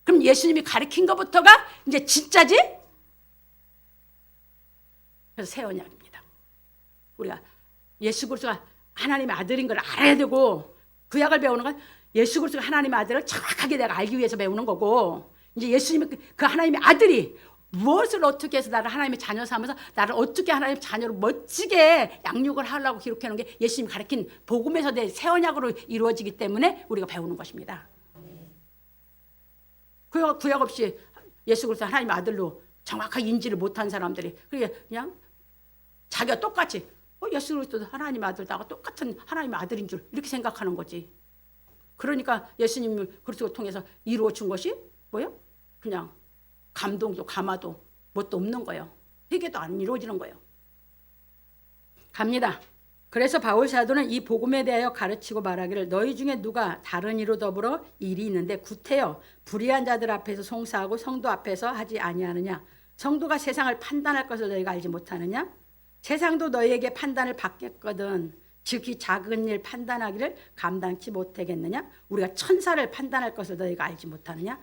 Speaker 2: 그럼 예수님이 가르친 것부터가 이제 진짜지? 그래서 새 언약입니다. 우리가 예수 그리스도가 하나님의 아들인 걸 알아야 되고, 구약을 배우는 건 예수 그리스도가 하나님의 아들을 정확하게 내가 알기 위해서 배우는 거고, 이제 예수님이 그 하나님의 아들이 무엇을 어떻게 해서 나를 하나님의 자녀 삼아서 나를 어떻게 하나님의 자녀로 멋지게 양육을 하려고 기록해 놓은 게 예수님이 가르친 복음에서 내 새 언약으로 이루어지기 때문에 우리가 배우는 것입니다. 구약 없이 예수 그리스도 하나님의 아들로 정확하게 인지를 못한 사람들이 그냥 자기가 똑같이 예수 그리스도도 하나님의 아들다가 똑같은 하나님의 아들인 줄 이렇게 생각하는 거지. 그러니까 예수님을 그리스도를 통해서 이루어 준 것이 뭐예요? 그냥 감동도 감화도 뭣도 없는 거예요. 회개도 안 이루어지는 거예요. 갑니다. 그래서 바울 사도는 이 복음에 대하여 가르치고 말하기를 너희 중에 누가 다른 이로 더불어 일이 있는데 구태여 불의한 자들 앞에서 송사하고 성도 앞에서 하지 아니하느냐. 성도가 세상을 판단할 것을 너희가 알지 못하느냐. 세상도 너희에게 판단을 받겠거든. 즉이 작은 일 판단하기를 감당치 못하겠느냐. 우리가 천사를 판단할 것을 너희가 알지 못하느냐.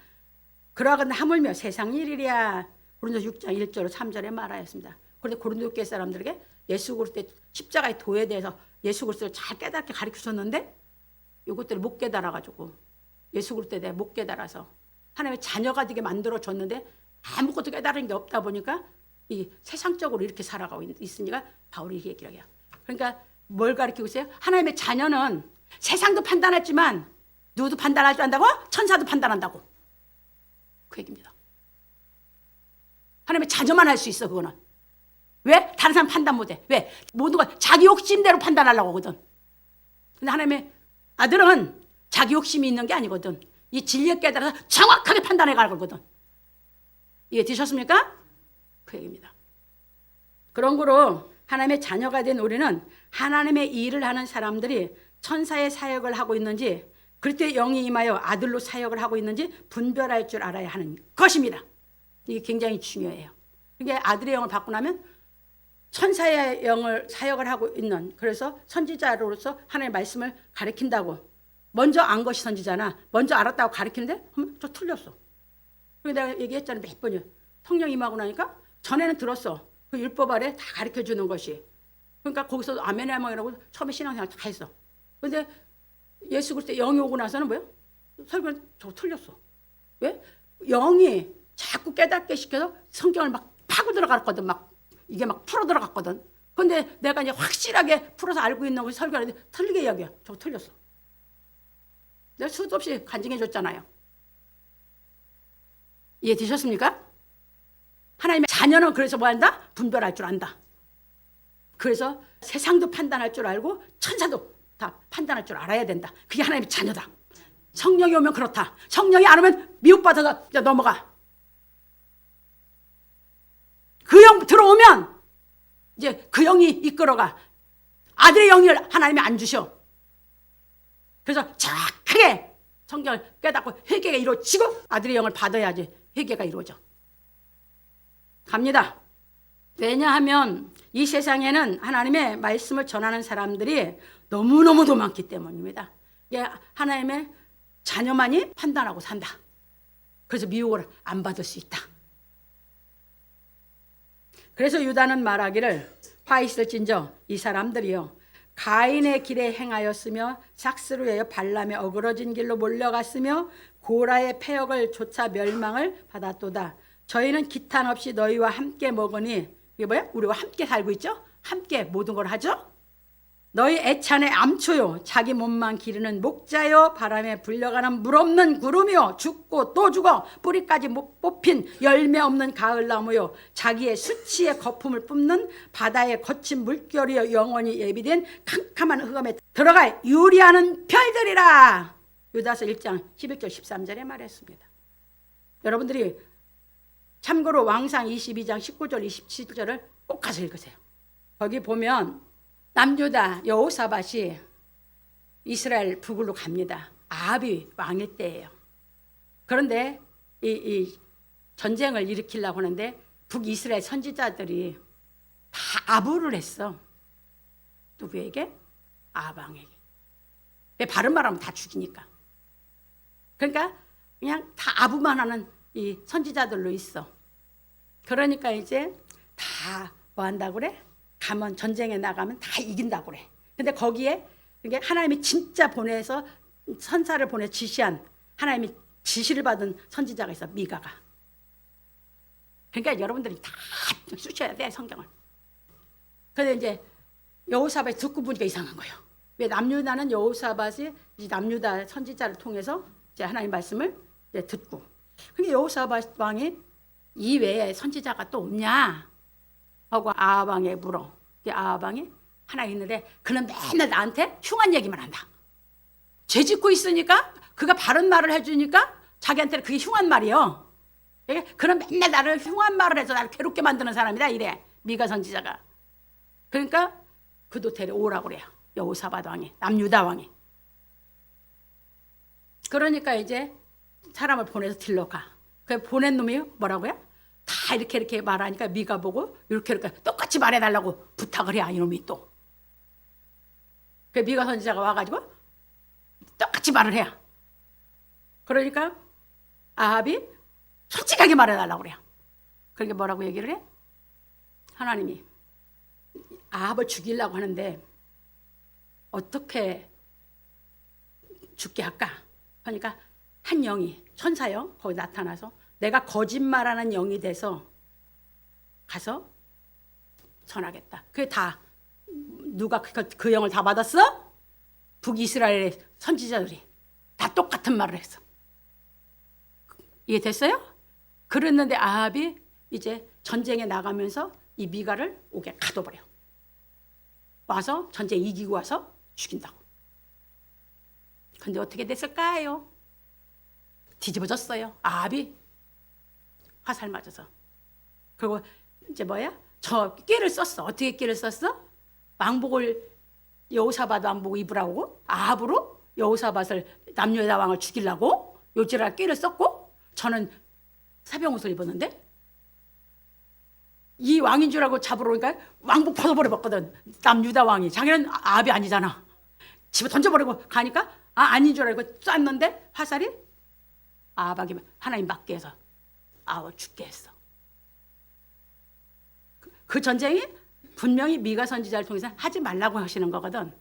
Speaker 2: 그러하거든 하물며 세상 일이랴. 고린도서 6장 1절 3절에 말하였습니다. 그런데 고린도 교회 사람들에게 예수 그리스도의 십자가의 도에 대해서 예수 그리스도를 잘 깨닫게 가르쳐줬는데 이것들을 못 깨달아가지고 예수 그리스도에 대해 못 깨달아서 하나님의 자녀가 되게 만들어줬는데 아무것도 깨달은 게 없다 보니까 이 세상적으로 이렇게 살아가고 있으니까 바울이 이렇게 얘기를 해요. 그러니까 뭘 가르치고 있어요? 하나님의 자녀는 세상도 판단하지만 누구도 판단할 줄 안다고? 천사도 판단한다고. 그 얘기입니다. 하나님의 자녀만 할 수 있어. 그거는. 왜? 다른 사람 판단 못해. 왜? 모든 걸 자기 욕심대로 판단하려고 하거든. 근데 하나님의 아들은 자기 욕심이 있는 게 아니거든. 이 진리에 깨달아서 정확하게 판단해 갈 거거든. 이해 되셨습니까? 그 얘기입니다. 그런 거로 하나님의 자녀가 된 우리는 하나님의 일을 하는 사람들이 천사의 사역을 하고 있는지 그리스도의 영이 임하여 아들로 사역을 하고 있는지 분별할 줄 알아야 하는 것입니다. 이게 굉장히 중요해요. 이게 아들의 영을 받고 나면 천사의 영을 사역을 하고 있는, 그래서 선지자로서 하나님의 말씀을 가르친다고. 먼저 안 것이 선지자나 먼저 알았다고 가르치는데 저 틀렸어. 그리고 내가 얘기했잖아요. 몇 번이요. 성령 임하고 나니까 전에는 들었어. 그 율법 아래 다 가르쳐주는 것이. 그러니까 거기서 아멘 아멘이라고 처음에 신앙생활 다 했어. 그런데 예수 그리스도 영이 오고 나서는 뭐예요? 설교는 저 틀렸어. 왜? 영이 자꾸 깨닫게 시켜서 성경을 막 파고 들어갔거든. 막 이게 막 풀어 들어갔거든. 근데 내가 이제 확실하게 풀어서 알고 있는 것이 설교하는데 틀리게 이야기야. 저거 틀렸어. 내가 수도 없이 간증해 줬잖아요. 이해되셨습니까? 하나님의 자녀는 그래서 뭐 한다? 분별할 줄 안다. 그래서 세상도 판단할 줄 알고 천사도 다 판단할 줄 알아야 된다. 그게 하나님의 자녀다. 성령이 오면 그렇다. 성령이 안 오면 미혹받아서 넘어가. 그 영 들어오면 이제 그 영이 이끌어가. 아들의 영을 하나님이 안 주셔. 그래서 정확하게 성경을 깨닫고 회개가 이루어지고 아들의 영을 받아야지 회개가 이루어져. 갑니다. 왜냐하면 이 세상에는 하나님의 말씀을 전하는 사람들이 너무너무도 많기 때문입니다. 이게 하나님의 자녀만이 판단하고 산다. 그래서 미혹을 안 받을 수 있다. 그래서 유다는 말하기를 화 있을진저 이 사람들이요 가인의 길에 행하였으며 삭스로 하여 발람의 어그러진 길로 몰려갔으며 고라의 패역을 쫓아 멸망을 받았도다. 저희는 기탄 없이 너희와 함께 먹으니 이게 뭐야? 우리와 함께 살고 있죠? 함께 모든 걸 하죠? 너희 애찬의 암초요 자기 몸만 기르는 목자요 바람에 불려가는 물 없는 구름이요 죽고 또 죽어 뿌리까지 못 뽑힌 열매 없는 가을나무요 자기의 수치의 거품을 뿜는 바다의 거친 물결이요 영원히 예비된 캄캄한 흑암에 들어갈 유리하는 별들이라. 유다서 1장 11절 13절에 말했습니다. 여러분들이 참고로 왕상 22장 19절 27절을 꼭 가서 읽으세요. 거기 보면 남유다 여호사밧이 이스라엘 북으로 갑니다. 아합이 왕일 때예요. 그런데 이 전쟁을 일으키려고 하는데 북이스라엘 선지자들이 다 아부를 했어. 누구에게? 아합 왕에게. 왜 바른 말하면 다 죽이니까. 그러니까 그냥 다 아부만 하는 이 선지자들로 있어. 그러니까 이제 다 뭐 한다고 그래? 가면 전쟁에 나가면 다 이긴다고 그래. 근데 거기에 이게 하나님이 진짜 보내서 선사를 보내 지시한 하나님이 지시를 받은 선지자가 있어. 미가가. 그러니까 여러분들이 다 쑤셔야 돼 성경을. 그런데 이제 여호사밧이 듣고 보니까 이상한 거예요. 왜 남유다는 여호사밧이 이 남유다 선지자를 통해서 이제 하나님 말씀을 이제 듣고. 근데 여호사밧 왕이 이 외에 선지자가 또 없냐 하고 아합 왕에 물어. 아합 왕이 하나 있는데 그는 맨날 나한테 흉한 얘기만 한다. 죄 짓고 있으니까 그가 바른 말을 해주니까 자기한테는 그게 흉한 말이요. 그는 맨날 나를 흉한 말을 해서 나를 괴롭게 만드는 사람이다 이래. 미가 선지자가. 그러니까 그도 데려오라고 그래요. 여호사밧 왕이, 남유다 왕이. 그러니까 이제 사람을 보내서 딜러가. 그 보낸 놈이 뭐라고요? 다 이렇게 말하니까 미가 보고 이렇게 똑같이 말해달라고 부탁을 해. 이놈이 또. 그 미가 선지자가 와가지고 똑같이 말을 해요. 그러니까 아합이 솔직하게 말해달라고 그래요. 그러니까 뭐라고 얘기를 해? 하나님이 아합을 죽이려고 하는데 어떻게 죽게 할까? 그러니까 한 영이 천사요 거기 나타나서 내가 거짓말하는 영이 돼서 가서 전하겠다. 그게 다 누가 그 영을 다 받았어? 북이스라엘의 선지자들이 다 똑같은 말을 했어. 이해됐어요? 그랬는데 아합이 이제 전쟁에 나가면서 이 미가를 오게 가둬버려. 와서 전쟁 이기고 와서 죽인다고. 근데 어떻게 됐을까요? 뒤집어졌어요. 아합이 화살 맞아서. 그리고 이제 뭐야? 저 꾀를 썼어. 어떻게 꾀를 썼어? 왕복을 여호사밧 왕복 입으라고 아합으로 여호사밧을 남유다 왕을 죽이려고 요지랄 꾀를 썼고 저는 사병옷을 입었는데 이 왕인 줄 알고 잡으러 오니까 왕복 벗어버려봤거든. 남유다 왕이. 자기는 아합이 아니잖아. 집에 던져버리고 가니까 아닌 줄 알고 쐈는데 화살이 아합에게 하나님 맞게 해서 아합을 죽게 했어. 그 전쟁이 분명히 미가 선지자를 통해서 하지 말라고 하시는 거거든.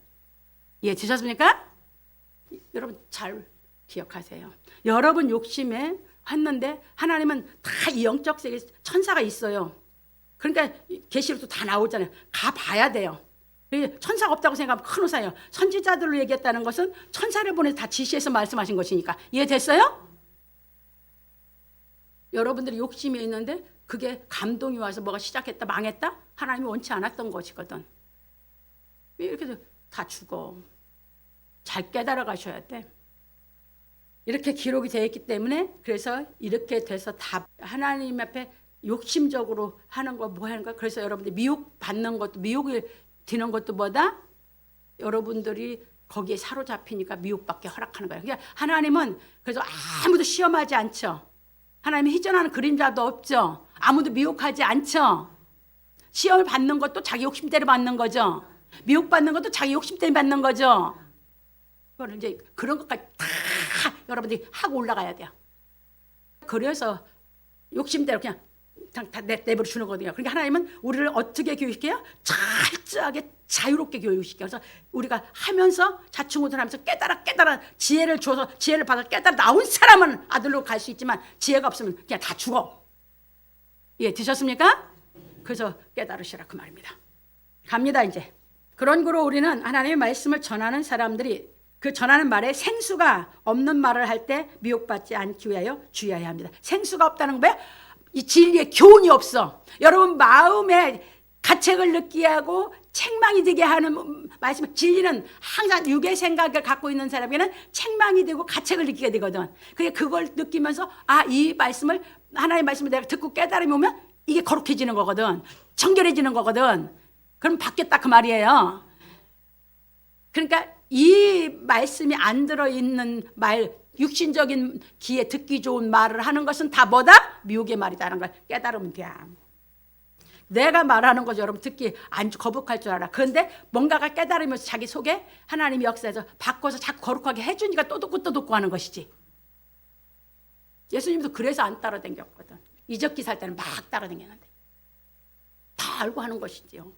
Speaker 2: 이해 되셨습니까? 여러분 잘 기억하세요. 여러분 욕심에 했는데 하나님은 다 이 영적 세계 천사가 있어요. 그러니까 계시록도 다 나오잖아요. 가봐야 돼요. 천사가 없다고 생각하면 큰 오산이에요. 선지자들로 얘기했다는 것은 천사를 보내서 다 지시해서 말씀하신 것이니까. 이해됐어요? 여러분들이 욕심이 있는데 그게 감동이 와서 뭐가 시작했다 망했다? 하나님이 원치 않았던 것이거든. 이렇게 해서 다 죽어. 잘 깨달아 가셔야 돼. 이렇게 기록이 되어 있기 때문에 그래서 이렇게 돼서 다 하나님 앞에 욕심적으로 하는 거 뭐 하는 거. 그래서 여러분들 미혹 받는 것도 미혹을 드는 것도 뭐다? 여러분들이 거기에 사로잡히니까 미혹받게 허락하는 거예요. 그러니까 하나님은 그래서 아무도 시험하지 않죠. 하나님이 희전하는 그림자도 없죠. 아무도 미혹하지 않죠. 시험을 받는 것도 자기 욕심대로 받는 거죠. 미혹받는 것도 자기 욕심대로 받는 거죠. 그걸 이제 그런 것까지 다 여러분들이 하고 올라가야 돼요. 그래서 욕심대로 그냥 다 내버려 주는 거거든요. 그러니까 하나님은 우리를 어떻게 교육시켜요? 철저하게 자유롭게 교육시켜요. 그래서 우리가 하면서 자충우돌하면서 깨달아 지혜를 줘서 지혜를 받아 깨달아 나온 사람은 아들로 갈 수 있지만 지혜가 없으면 그냥 다 죽어. 예, 드셨습니까? 그래서 깨달으시라 그 말입니다. 갑니다 이제. 그런 거로 우리는 하나님의 말씀을 전하는 사람들이 그 전하는 말에 생수가 없는 말을 할 때 미혹받지 않기 위하여 주의해야 합니다. 생수가 없다는 거야? 이 진리의 교훈이 없어. 여러분 마음에 가책을 느끼게 하고 책망이 되게 하는 말씀. 진리는 항상 육의 생각을 갖고 있는 사람에게는 책망이 되고 가책을 느끼게 되거든. 그걸 느끼면서 이 말씀을 하나님의 말씀을 내가 듣고 깨달음이 오면 이게 거룩해지는 거거든. 정결해지는 거거든. 그럼 받겠다 그 말이에요. 그러니까 이 말씀이 안 들어있는 말, 육신적인 귀에 듣기 좋은 말을 하는 것은 다 뭐다? 미혹의 말이다라는 걸 깨달으면 돼. 내가 말하는 거죠. 여러분 듣기 안 거북할 줄 알아. 그런데 뭔가가 깨달으면서 자기 속에 하나님이 역사해서 바꿔서 자꾸 거룩하게 해주니까 또 듣고 하는 것이지. 예수님도 그래서 안 따라다녔거든. 이적기 살 때는 막 따라다녔는데 다 알고 하는 것이지요.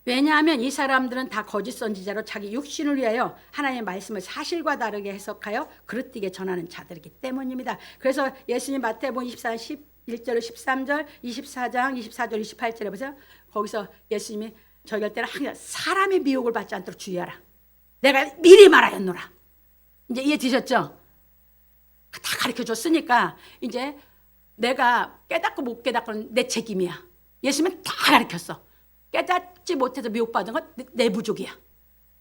Speaker 2: 왜냐하면 이 사람들은 다 거짓 선지자로 자기 육신을 위하여 하나님의 말씀을 사실과 다르게 해석하여 그릇되게 전하는 자들이기 때문입니다. 그래서 예수님 마태복음 24장 11절 13절 24장 24절 28절에 보세요. 거기서 예수님이 저희가 때는 항상 사람의 미혹을 받지 않도록 주의하라. 내가 미리 말하였노라. 이제 이해 되셨죠? 다 가르쳐 줬으니까 이제 내가 깨닫고 못 깨닫고는 내 책임이야. 예수님은 다 가르쳤어. 깨닫지 못해서 미혹받은 건 내 부족이야.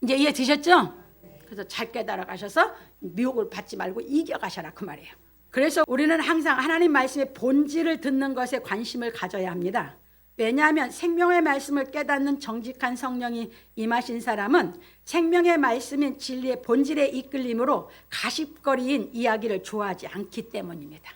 Speaker 2: 이제 이해 되셨죠? 그래서 잘 깨달아 가셔서 미혹을 받지 말고 이겨가셔라 그 말이에요. 그래서 우리는 항상 하나님 말씀의 본질을 듣는 것에 관심을 가져야 합니다. 왜냐하면 생명의 말씀을 깨닫는 정직한 성령이 임하신 사람은 생명의 말씀인 진리의 본질에 이끌림으로 가십거리인 이야기를 좋아하지 않기 때문입니다.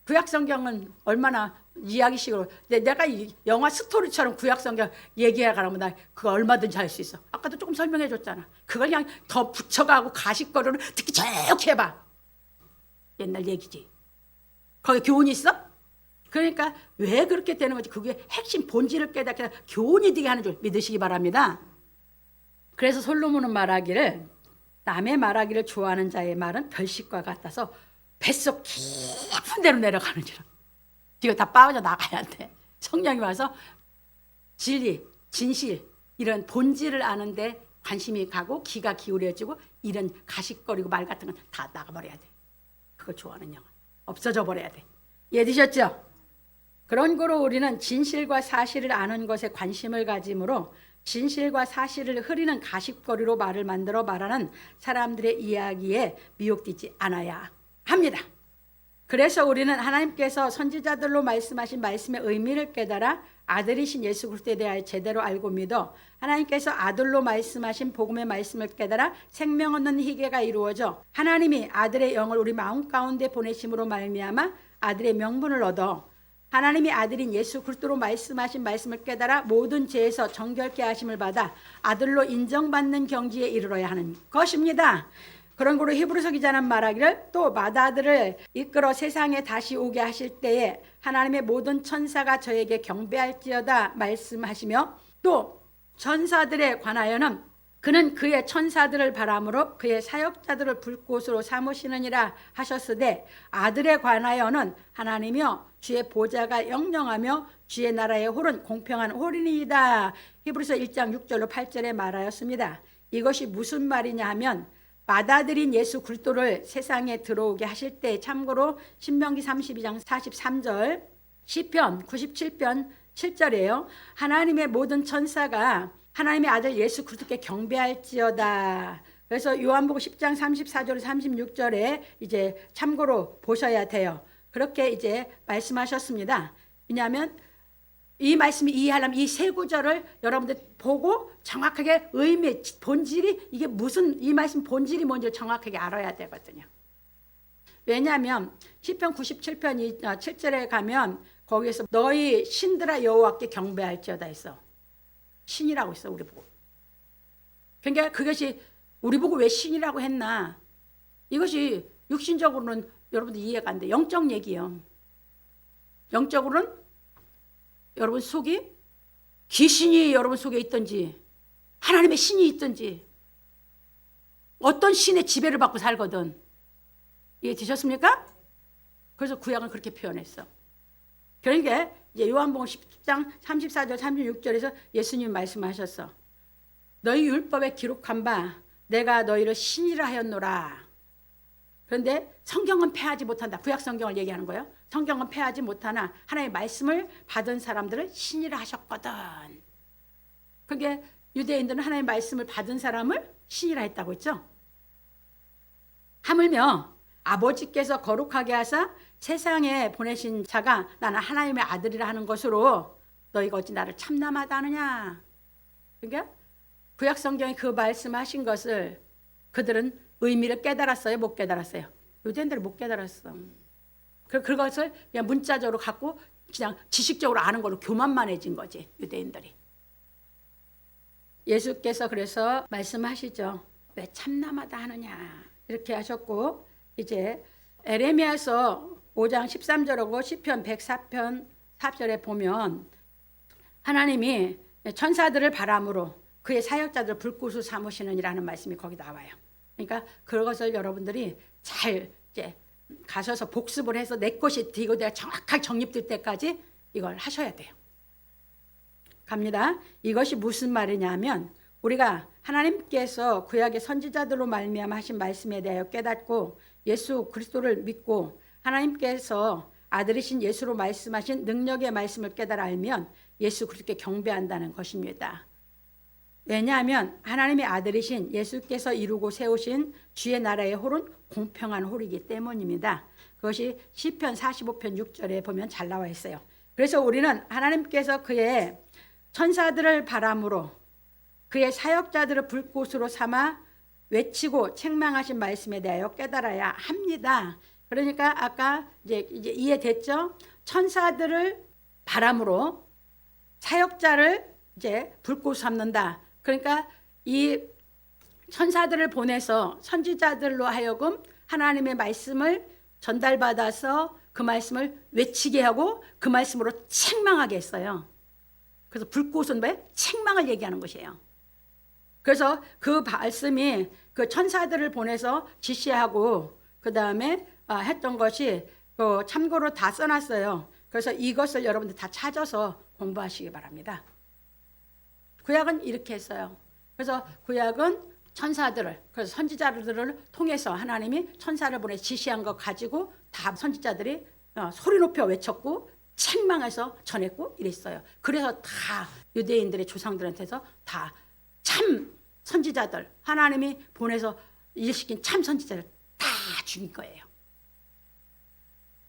Speaker 2: 구약성경은 얼마나 이야기식으로 내가 이 영화 스토리처럼 구약성경 얘기하라면 나 그거 얼마든지 할 수 있어. 아까도 조금 설명해 줬잖아. 그걸 그냥 더 붙여가고 가십거리로 듣기 좋게 해봐. 옛날 얘기지. 거기 교훈이 있어? 그러니까 왜 그렇게 되는 건지 그게 핵심 본질을 깨닫게 교훈이 되게 하는 줄 믿으시기 바랍니다. 그래서 솔로몬은 말하기를 남의 말하기를 좋아하는 자의 말은 별식과 같아서 뱃속 깊은 데로 내려가는 줄. 이거 다 빠져나가야 돼. 성령이 와서 진리, 진실 이런 본질을 아는데 관심이 가고 귀가 기울여지고 이런 가식거리고 말 같은 건 다 나가버려야 돼. 그걸 좋아하는 영혼 없어져 버려야 돼. 이해되셨죠? 그런 거로 우리는 진실과 사실을 아는 것에 관심을 가지므로 진실과 사실을 흐리는 가십거리로 말을 만들어 말하는 사람들의 이야기에 미혹되지 않아야 합니다. 그래서 우리는 하나님께서 선지자들로 말씀하신 말씀의 의미를 깨달아 아들이신 예수 그리스도에 대하여 제대로 알고 믿어 하나님께서 아들로 말씀하신 복음의 말씀을 깨달아 생명 얻는 희개가 이루어져 하나님이 아들의 영을 우리 마음 가운데 보내심으로 말미암아 아들의 명분을 얻어 하나님이 아들인 예수 그리스도로 말씀하신 말씀을 깨달아 모든 죄에서 정결케 하심을 받아 아들로 인정받는 경지에 이르러야 하는 것입니다. 그런 거로 히브리서 기자는 말하기를 또 맏아들을 이끌어 세상에 다시 오게 하실 때에 하나님의 모든 천사가 저에게 경배할지어다 말씀하시며 또 천사들에 관하여는 그는 그의 천사들을 바람으로 그의 사역자들을 불꽃으로 삼으시느니라 하셨으되 아들에 관하여는 하나님이여 주의 보좌가 영영하며 주의 나라의 홀은 공평한 홀이니이다. 히브리서 1장 6절로 8절에 말하였습니다. 이것이 무슨 말이냐 하면 맏아들인 예수 그리스도를 세상에 들어오게 하실 때 참고로 신명기 32장 43절 시편 97편 7절이에요. 하나님의 모든 천사가 하나님의 아들 예수 그리스도께 경배할지어다. 그래서 요한복음 10장 34절 36절에 이제 참고로 보셔야 돼요. 그렇게 이제 말씀하셨습니다. 왜냐하면 이 말씀이 이해하려면 이 세 구절을 여러분들 보고 정확하게 의미, 본질이 이게 무슨 이 말씀 본질이 뭔지 정확하게 알아야 되거든요. 왜냐하면 시편 97편 7절에 가면 거기에서 너희 신들아 여호와께 경배할지어다 했어. 신이라고 했어 우리 보고. 그러니까 그것이 우리 보고 왜 신이라고 했나? 이것이 육신적으로는 여러분들 이해가 안 돼. 영적 얘기예요. 영적으로는 여러분 속이 귀신이 여러분 속에 있든지 하나님의 신이 있든지 어떤 신의 지배를 받고 살거든. 이해 되셨습니까? 그래서 구약은 그렇게 표현했어. 그러니까 이제 요한복음 10장 34절 36절에서 예수님 말씀하셨어. 너희 율법에 기록한 바 내가 너희를 신이라 하였노라. 그런데 성경은 패하지 못한다. 구약 성경을 얘기하는 거예요. 성경은 패하지 못하나 하나님의 말씀을 받은 사람들을 신이라 하셨거든. 그게 유대인들은 하나님의 말씀을 받은 사람을 신이라 했다고 했죠. 하물며 아버지께서 거룩하게 하사 세상에 보내신 자가 나는 하나님의 아들이라 하는 것으로 너희가 어찌 나를 참남하다 하느냐. 그러니까 구약 성경에 그 말씀하신 것을 그들은 의미를 깨달았어요? 못 깨달았어요? 유대인들은 못 깨달았어. 그것을 그냥 문자적으로 갖고 그냥 지식적으로 아는 걸로 교만만해진 거지, 유대인들이. 예수께서 그래서 말씀하시죠. 왜 참남하다 하느냐 이렇게 하셨고, 이제 에레미야서 5장 13절하고 시편 104편 4절에 보면 하나님이 천사들을 바람으로 그의 사역자들을 불꽃으로 삼으시느니라는 말씀이 거기 나와요. 그러니까 그것을 여러분들이 잘 이제 가셔서 복습을 해서 내 것이 이거 내가 정확하게 정립될 때까지 이걸 하셔야 돼요. 갑니다. 이것이 무슨 말이냐면 우리가 하나님께서 구약의 선지자들로 말미암아 하신 말씀에 대하여 깨닫고 예수 그리스도를 믿고 하나님께서 아들이신 예수로 말씀하신 능력의 말씀을 깨달아 알면 예수 그리스도께 경배한다는 것입니다. 왜냐하면 하나님의 아들이신 예수께서 이루고 세우신 주의 나라의 홀은 공평한 홀이기 때문입니다. 그것이 시편 45편 6절에 보면 잘 나와 있어요. 그래서 우리는 하나님께서 그의 천사들을 바람으로 그의 사역자들을 불꽃으로 삼아 외치고 책망하신 말씀에 대하여 깨달아야 합니다. 그러니까 아까 이제 이해됐죠? 천사들을 바람으로 사역자를 이제 불꽃 삼는다. 그러니까 이 천사들을 보내서 선지자들로 하여금 하나님의 말씀을 전달받아서 그 말씀을 외치게 하고 그 말씀으로 책망하게 했어요. 그래서 불꽃은 왜? 책망을 얘기하는 것이에요. 그래서 그 말씀이 그 천사들을 보내서 지시하고 그 다음에 했던 것이 참고로 다 써놨어요. 그래서 이것을 여러분들 다 찾아서 공부하시기 바랍니다. 구약은 이렇게 했어요. 그래서 구약은 천사들을, 그래서 선지자들을 통해서 하나님이 천사를 보내 지시한 거 가지고 다 선지자들이 소리 높여 외쳤고 책망해서 전했고 이랬어요. 그래서 다 유대인들의 조상들한테서 다 참 선지자들, 하나님이 보내서 일시킨 참 선지자를 다 죽인 거예요.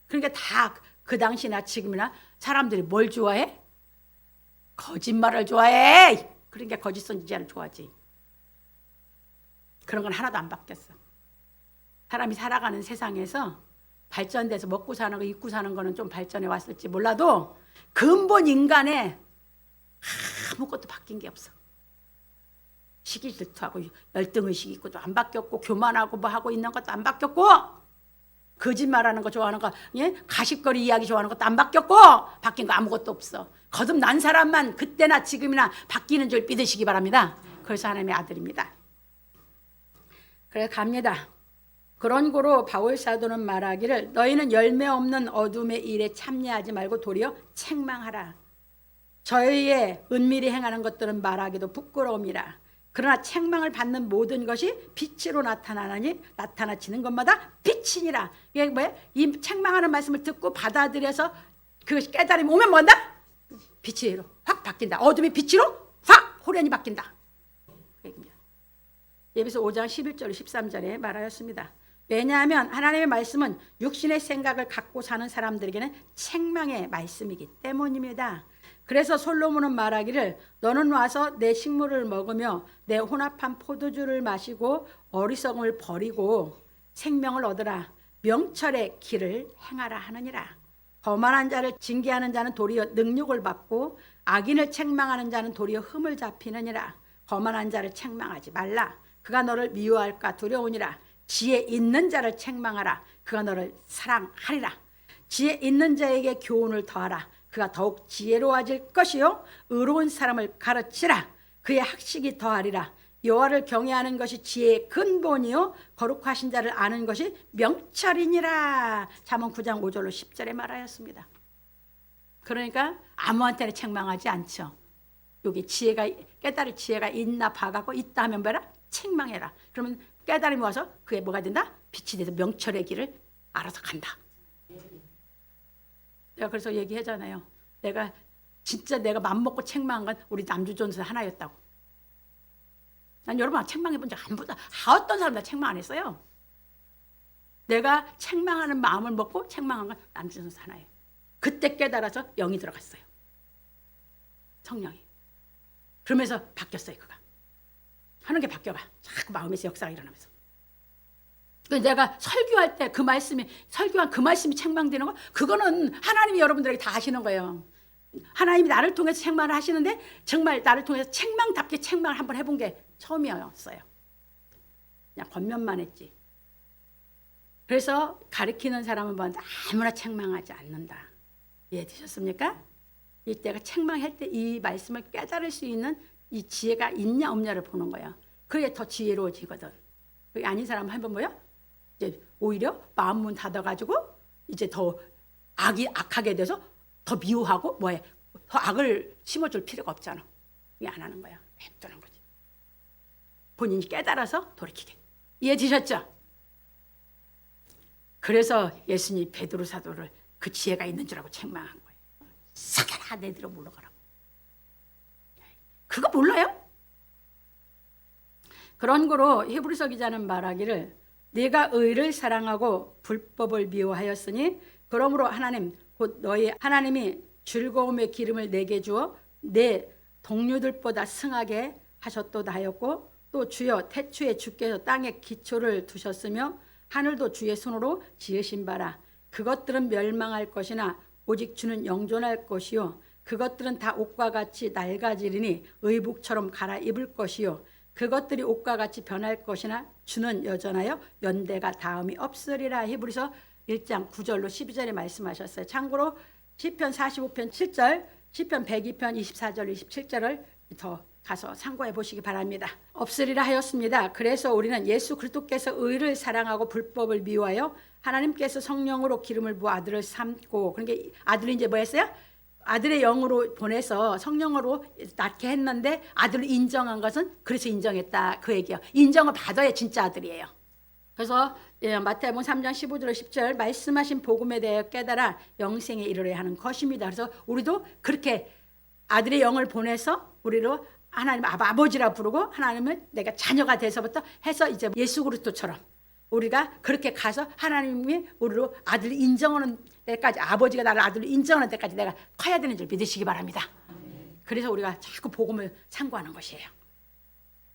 Speaker 2: 그러니까 다 그 당시나 지금이나 사람들이 뭘 좋아해? 거짓말을 좋아해. 그러니까 거짓 선지자를 좋아하지. 그런 건 하나도 안 바뀌었어. 사람이 살아가는 세상에서 발전돼서 먹고 사는 거, 입고 사는 거는 좀 발전해 왔을지 몰라도 근본 인간에 아무것도 바뀐 게 없어. 시기 질투하고 열등의식 있고도 안 바뀌었고, 교만하고 뭐 하고 있는 것도 안 바뀌었고, 거짓말하는 거 좋아하는 거, 예? 가십거리 이야기 좋아하는 것도 안 바뀌었고, 바뀐 거 아무것도 없어. 거듭난 사람만 그때나 지금이나 바뀌는 줄 믿으시기 바랍니다. 그래서 하나님의 아들입니다. 그래 갑니다. 그런 고로 바울 사도는 말하기를 너희는 열매 없는 어둠의 일에 참여하지 말고 도리어 책망하라. 저희의 은밀히 행하는 것들은 말하기도 부끄러움이라. 그러나 책망을 받는 모든 것이 빛으로 나타나니 나타나지는 것마다 빛이니라. 이게 뭐예요? 이 책망하는 말씀을 듣고 받아들여서 그 깨달음이 오면 뭐한다? 빛으로 확 바뀐다. 어둠이 빛으로 확 호련히 바뀐다. 예배서 5장 11절 13절에 말하였습니다. 왜냐하면 하나님의 말씀은 육신의 생각을 갖고 사는 사람들에게는 책망의 말씀이기 때문입니다. 그래서 솔로몬은 말하기를 너는 와서 내 식물을 먹으며 내 혼합한 포도주를 마시고 어리석음을 버리고 생명을 얻으라. 명철의 길을 행하라 하느니라. 거만한 자를 징계하는 자는 도리어 능욕을 받고 악인을 책망하는 자는 도리어 흠을 잡히느니라. 거만한 자를 책망하지 말라. 그가 너를 미워할까 두려우니라. 지혜 있는 자를 책망하라. 그가 너를 사랑하리라. 지혜 있는 자에게 교훈을 더하라. 그가 더욱 지혜로워질 것이요 의로운 사람을 가르치라. 그의 학식이 더하리라. 여호와를 경외하는 것이 지혜의 근본이요 거룩하신 자를 아는 것이 명철이니라. 잠언 9장 5절로 10절에 말하였습니다. 그러니까 아무한테나 책망하지 않죠. 여기 지혜가 깨달을 지혜가 있나 봐갖고 있다 하면 뭐라? 책망해라. 그러면 깨달음이 와서 그게 뭐가 된다? 빛이 돼서 명철의 길을 알아서 간다. 내가 그래서 얘기하잖아요. 내가 진짜 내가 맘먹고 책망한 건 우리 남주전서 하나였다고. 난 여러분 책망해본 적 안 보다. 어떤 사람 다 책망 안 했어요. 내가 책망하는 마음을 먹고 책망한 건 남주전서 하나예요. 그때 깨달아서 영이 들어갔어요. 성령이. 그러면서 바뀌었어요. 그가 하는 게 바뀌어가. 자꾸 마음에서 역사가 일어나면서. 내가 설교할 때 그 말씀이 설교한 그 말씀이 책망되는 거, 그거는 하나님이 여러분들에게 다 하시는 거예요. 하나님이 나를 통해서 책망을 하시는데 정말 나를 통해서 책망답게 책망을 한번 해본 게 처음이었어요. 그냥 겉면만 했지. 그래서 가르치는 사람은 보는데 아무나 책망하지 않는다. 이해되셨습니까? 이때가 책망할 때 이 말씀을 깨달을 수 있는 이 지혜가 있냐 없냐를 보는 거예요. 그게 더 지혜로워지거든. 그게 아닌 사람은 한번 뭐요? 이제 오히려 마음 문 닫아가지고 이제 더 악이 악하게 돼서 더 미워하고 뭐해? 더 악을 심어줄 필요가 없잖아. 이게 안 하는 거야. 냅두는 거지. 본인이 깨달아서 돌이키게. 이해되셨죠? 그래서 예수님이 베드로 사도를 그 지혜가 있는 줄 알고 책망한 거예요. 사겨라 내들어 물러가라고. 그거 몰라요? 그런 거로 히브리서 기자는 말하기를 네가 의를 사랑하고 불법을 미워하였으니 그러므로 하나님 곧 너희 하나님이 즐거움의 기름을 내게 주어 내 동료들보다 승하게 하셨도다 하였고 또 주여 태초에 주께서 땅에 기초를 두셨으며 하늘도 주의 손으로 지으신 바라. 그것들은 멸망할 것이나 오직 주는 영존할 것이요 그것들은 다 옷과 같이 낡아지리니 의복처럼 갈아입을 것이요 그것들이 옷과 같이 변할 것이나 주는 여전하여 연대가 다음이 없으리라. 히브리서 1장 9절로 12절에 말씀하셨어요. 참고로 시편 45편 7절, 시편 102편 24절 27절을 더 가서 참고해 보시기 바랍니다. 없으리라 하였습니다. 그래서 우리는 예수 그리스도께서 의를 사랑하고 불법을 미워하여 하나님께서 성령으로 기름을 부어 아들을 삼고, 그러니까 아들이 이제 뭐 했어요? 아들의 영으로 보내서 성령으로 낳게 했는데 아들을 인정한 것은 그래서 인정했다 그 얘기예요. 인정을 받아야 진짜 아들이에요. 그래서 마태복음 3장 15절 10절 말씀하신 복음에 대해 깨달아 영생에 이르려 하는 것입니다. 그래서 우리도 그렇게 아들의 영을 보내서 우리로 하나님 아버지라 부르고 하나님을 내가 자녀가 돼서부터 해서 이제 예수 그리스도처럼 우리가 그렇게 가서 하나님이 우리로 아들을 인정하는 때까지, 아버지가 나를 아들로 인정하는 때까지 내가 커야 되는 줄 믿으시기 바랍니다. 그래서 우리가 자꾸 복음을 상고하는 것이에요.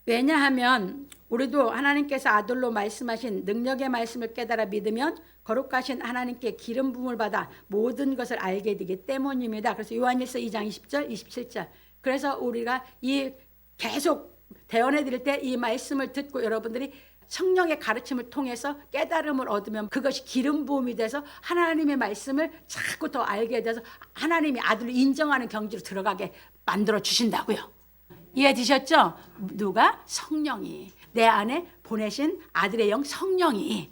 Speaker 2: 왜냐하면 우리도 하나님께서 아들로 말씀하신 능력의 말씀을 깨달아 믿으면 거룩하신 하나님께 기름 부음을 받아 모든 것을 알게 되기 때문입니다. 그래서 요한일서 2장 20절 27절. 그래서 우리가 이 계속 대언해 드릴 때 이 말씀을 듣고 여러분들이 성령의 가르침을 통해서 깨달음을 얻으면 그것이 기름 부음이 돼서 하나님의 말씀을 자꾸 더 알게 돼서 하나님이 아들을 인정하는 경지로 들어가게 만들어 주신다고요. 이해되셨죠? 누가? 성령이. 내 안에 보내신 아들의 영 성령이.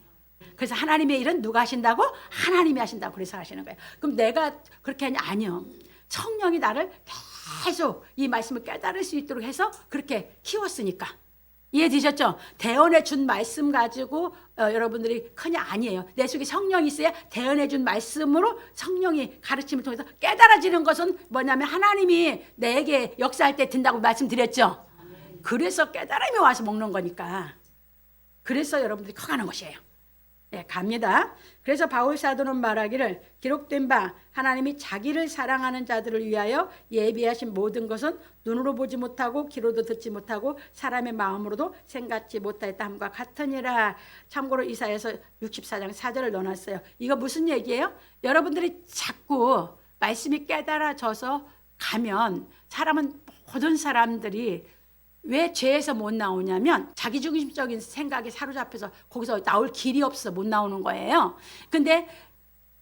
Speaker 2: 그래서 하나님의 일은 누가 하신다고? 하나님이 하신다고 그래서 하시는 거예요. 그럼 내가 그렇게 하냐? 아니요. 성령이 나를 계속 이 말씀을 깨달을 수 있도록 해서 그렇게 키웠으니까. 이해되셨죠? 대언해 준 말씀 가지고 여러분들이 크냐? 아니에요. 내 속에 성령이 있어야 대언해 준 말씀으로 성령이 가르침을 통해서 깨달아지는 것은 뭐냐면 하나님이 내게 역사할 때 된다고 말씀드렸죠. 그래서 깨달음이 와서 먹는 거니까. 그래서 여러분들이 커가는 것이에요. 네, 갑니다. 그래서 바울 사도는 말하기를 기록된 바 하나님이 자기를 사랑하는 자들을 위하여 예비하신 모든 것은 눈으로 보지 못하고 귀로도 듣지 못하고 사람의 마음으로도 생각지 못하였다 함과 같으니라. 참고로 이사야서 64장 4절을 넣어놨어요. 이거 무슨 얘기예요? 여러분들이 자꾸 말씀이 깨달아져서 가면 사람은 모든 사람들이 왜 죄에서 못 나오냐면 자기중심적인 생각에 사로잡혀서 거기서 나올 길이 없어서 못 나오는 거예요. 근데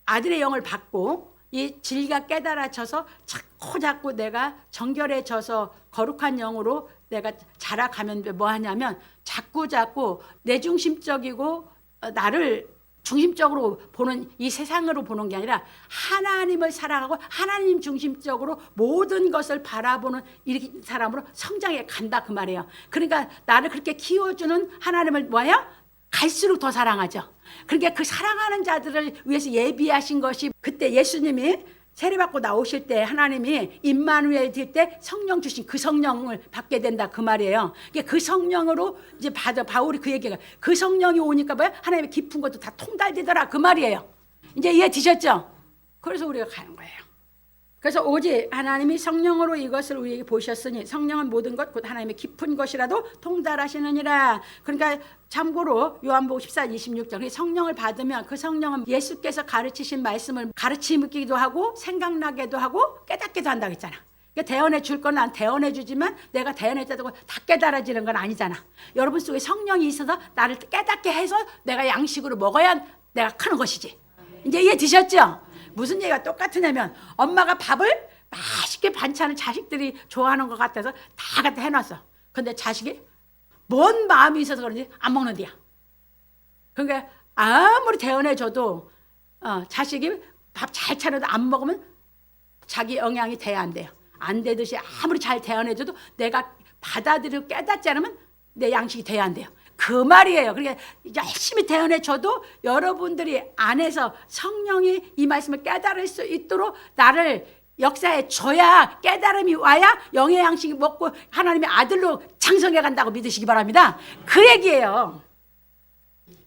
Speaker 2: 아들의 영을 받고 이 진리가 깨달아져서 자꾸 내가 정결해져서 거룩한 영으로 내가 자라가면 뭐 하냐면 자꾸 내중심적이고 나를 중심적으로 보는 이 세상으로 보는 게 아니라 하나님을 사랑하고 하나님 중심적으로 모든 것을 바라보는 이 사람으로 성장해 간다 그 말이에요. 그러니까 나를 그렇게 키워주는 하나님을 뭐예요? 갈수록 더 사랑하죠. 그러니까 그 사랑하는 자들을 위해서 예비하신 것이 그때 예수님이 세례받고 나오실 때 하나님이 임마누엘 될 때 성령 주신 그 성령을 받게 된다 그 말이에요. 그 성령으로 이제 바울이 그 얘기가 그 성령이 오니까 뭐야? 하나님의 깊은 것도 다 통달되더라 그 말이에요. 이제 이해되셨죠? 그래서 우리가 가는 거예요. 그래서 오직 하나님이 성령으로 이것을 우리에게 보셨으니 성령은 모든 것 곧 하나님의 깊은 것이라도 통달하시느니라. 그러니까 참고로 요한복음 14:26절 성령을 받으면 그 성령은 예수께서 가르치신 말씀을 가르치기도 하고 생각나게도 하고 깨닫기도 한다고 했잖아. 그러니까 대언해 줄 건 난 대언해 주지만 내가 대언했다고 다 깨달아지는 건 아니잖아. 여러분 속에 성령이 있어서 나를 깨닫게 해서 내가 양식으로 먹어야 내가 크는 것이지. 이제 이해 드셨죠? 무슨 얘기가 똑같으냐면 엄마가 밥을 맛있게 반찬을 자식들이 좋아하는 것 같아서 다 갖다 해놨어. 근데 자식이 뭔 마음이 있어서 그런지 안 먹는데야. 그러니까 아무리 대언해줘도 자식이 밥 잘 차려도 안 먹으면 자기 영향이 돼야 안 돼요. 안 되듯이 아무리 잘 대언해줘도 내가 받아들이고 깨닫지 않으면 내 양식이 돼야 안 돼요. 그 말이에요. 그러니까 열심히 대언해줘도 여러분들이 안에서 성령이 이 말씀을 깨달을 수 있도록 나를 역사에 줘야 깨달음이 와야 영의 양식이 먹고 하나님의 아들로 장성해 간다고 믿으시기 바랍니다. 그 얘기예요.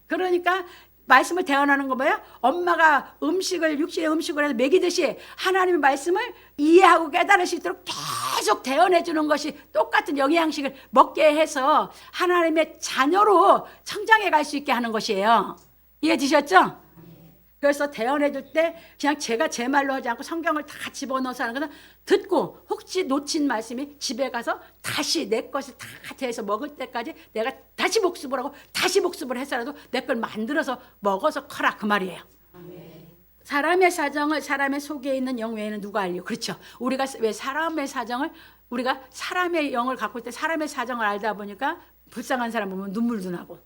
Speaker 2: 그러니까 말씀을 대언하는 거 뭐야? 엄마가 음식을 육신의 음식을 해서 먹이듯이 하나님의 말씀을 이해하고 깨달을 수 있도록 계속 대언해 주는 것이 똑같은 영의 양식을 먹게 해서 하나님의 자녀로 성장해 갈 수 있게 하는 것이에요. 이해되셨죠? 그래서 대언해 줄 때 그냥 제가 제 말로 하지 않고 성경을 다 집어넣어서 하는 것은 듣고 혹시 놓친 말씀이 집에 가서 다시 내 것을 다 대해서 먹을 때까지 내가 다시 복습을 하고 다시 복습을 해서라도 내 걸 만들어서 먹어서 커라 그 말이에요. 사람의 사정을 사람의 속에 있는 영 외에는 누가 알려? 그렇죠. 우리가 왜 사람의 사정을 우리가 사람의 영을 갖고 있을 때 사람의 사정을 알다 보니까 불쌍한 사람 보면 눈물도 나고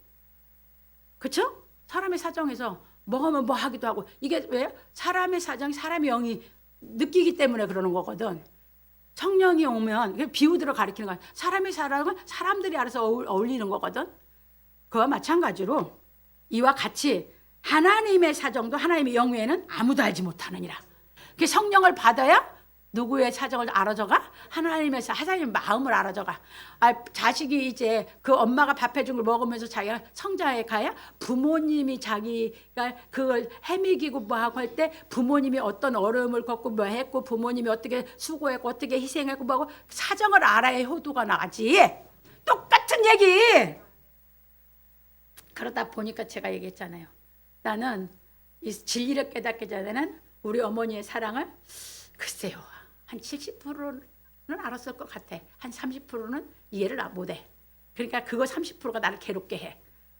Speaker 2: 그렇죠? 사람의 사정에서 뭐 하면 뭐 하기도 하고 이게 왜? 사람의 사정, 사람의 영이 느끼기 때문에 그러는 거거든. 성령이 오면 비유들을 가리키는 거야. 사람의 사랑은 사람들이 알아서 어울리는 거거든. 그와 마찬가지로 이와 같이 하나님의 사정도 하나님의 영 외에는 아무도 알지 못하느니라. 그 성령을 받아야 누구의 사정을 알아줘가? 하나님의 마음을 알아줘가. 자식이 이제 그 엄마가 밥 해준 걸 먹으면서 자기가 성장해 가야 부모님이 자기가 그걸 헤매기고 뭐 하고 할 때 부모님이 어떤 어려움을 겪고 뭐 했고 부모님이 어떻게 수고했고 어떻게 희생했고 뭐 하고 사정을 알아야 효도가 나지. 똑같은 얘기. 그러다 보니까 제가 얘기했잖아요. 나는 이 진리를 깨닫기 전에는 우리 어머니의 사랑을 글쎄요. 한 70%는 알았을 것 같아. 한 30%는 이해를 못해. 그러니까 그거 30%가 나를 괴롭게 해.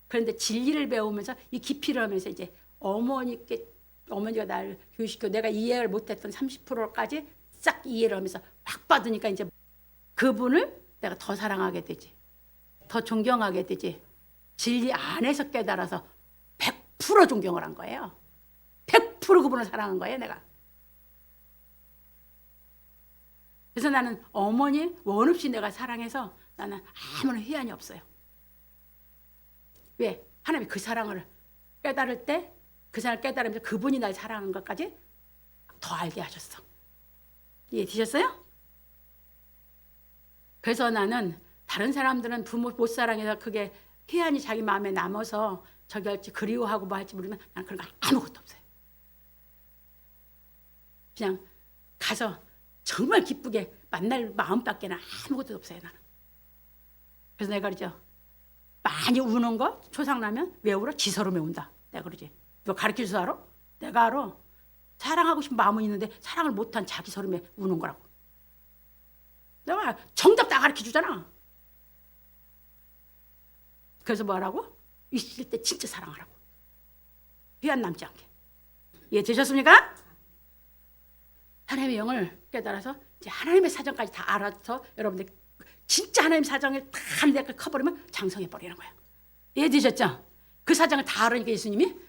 Speaker 2: 그런데 진리를 배우면서 이 깊이를 하면서 이제 어머니가 나를 교육시켜 내가 이해를 못했던 30%까지 싹 이해를 하면서 확 받으니까 이제 그분을 내가 더 사랑하게 되지. 더 존경하게 되지. 진리 안에서 깨달아서 100% 존경을 한 거예요. 100% 그분을 사랑한 거예요, 내가. 그래서 나는 어머니 원 없이 내가 사랑해서 나는 아무런 회한이 없어요. 왜? 하나님이 그 사랑을 깨달을 때 그 사랑을 깨달으면서 그분이 날 사랑한 것까지 더 알게 하셨어. 이해되셨어요? 그래서 나는 다른 사람들은 부모 못 사랑해서 그게 회한이 자기 마음에 남아서 저기 할지 그리워하고 뭐 할지 모르면 나는 그런 거 아무것도 없어요. 그냥 가서 정말 기쁘게 만날 마음밖에는 아무것도 없어요, 나는. 그래서 내가 그러죠. 많이 우는 거 초상나면 왜 울어? 지 서름에 운다. 내가 그러지. 너 가르칠 줄 알아? 내가 알아. 사랑하고 싶은 마음은 있는데 사랑을 못한 자기 서름에 우는 거라고. 내가 정답 다 가르쳐 주잖아. 그래서 뭐하라고? 있을 때 진짜 사랑하라고. 회한 남지 않게. 이해되셨습니까? 하나님의 영을 깨달아서 이제 하나님의 사정까지 다 알아서 여러분들 진짜 하나님 사정을 다 내가 커버리면 장성해 버리는 거예요. 이해되셨죠? 그 사정을 다 알으니까 예수님이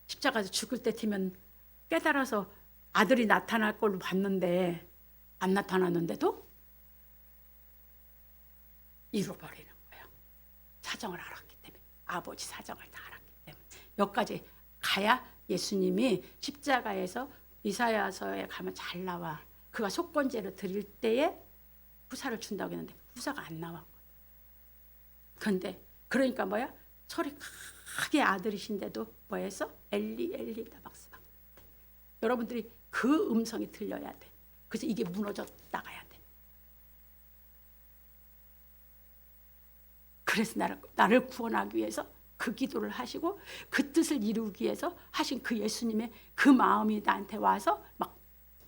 Speaker 2: 십자가에서 죽을 때 되면 깨달아서 아들이 나타날 걸로 봤는데 안 나타났는데도 잃어버리는 거예요. 사정을 알았기 때문에. 아버지 사정을 다 알았기 때문에. 여기까지 가야 예수님이 십자가에서 이사야서에 가면 잘 나와. 그가 속건제를 드릴 때에 후사를 준다고 했는데 후사가 안 나왔거든. 그런데 그러니까 뭐야? 소리 크게 아들이신데도 뭐했어? 엘리 엘리 다박스박. 여러분들이 그 음성이 들려야 돼. 그래서 이게 무너져 나가야 돼. 그래서 나를 구원하기 위해서 그 기도를 하시고 그 뜻을 이루기 위해서 하신 그 예수님의 그 마음이 나한테 와서 막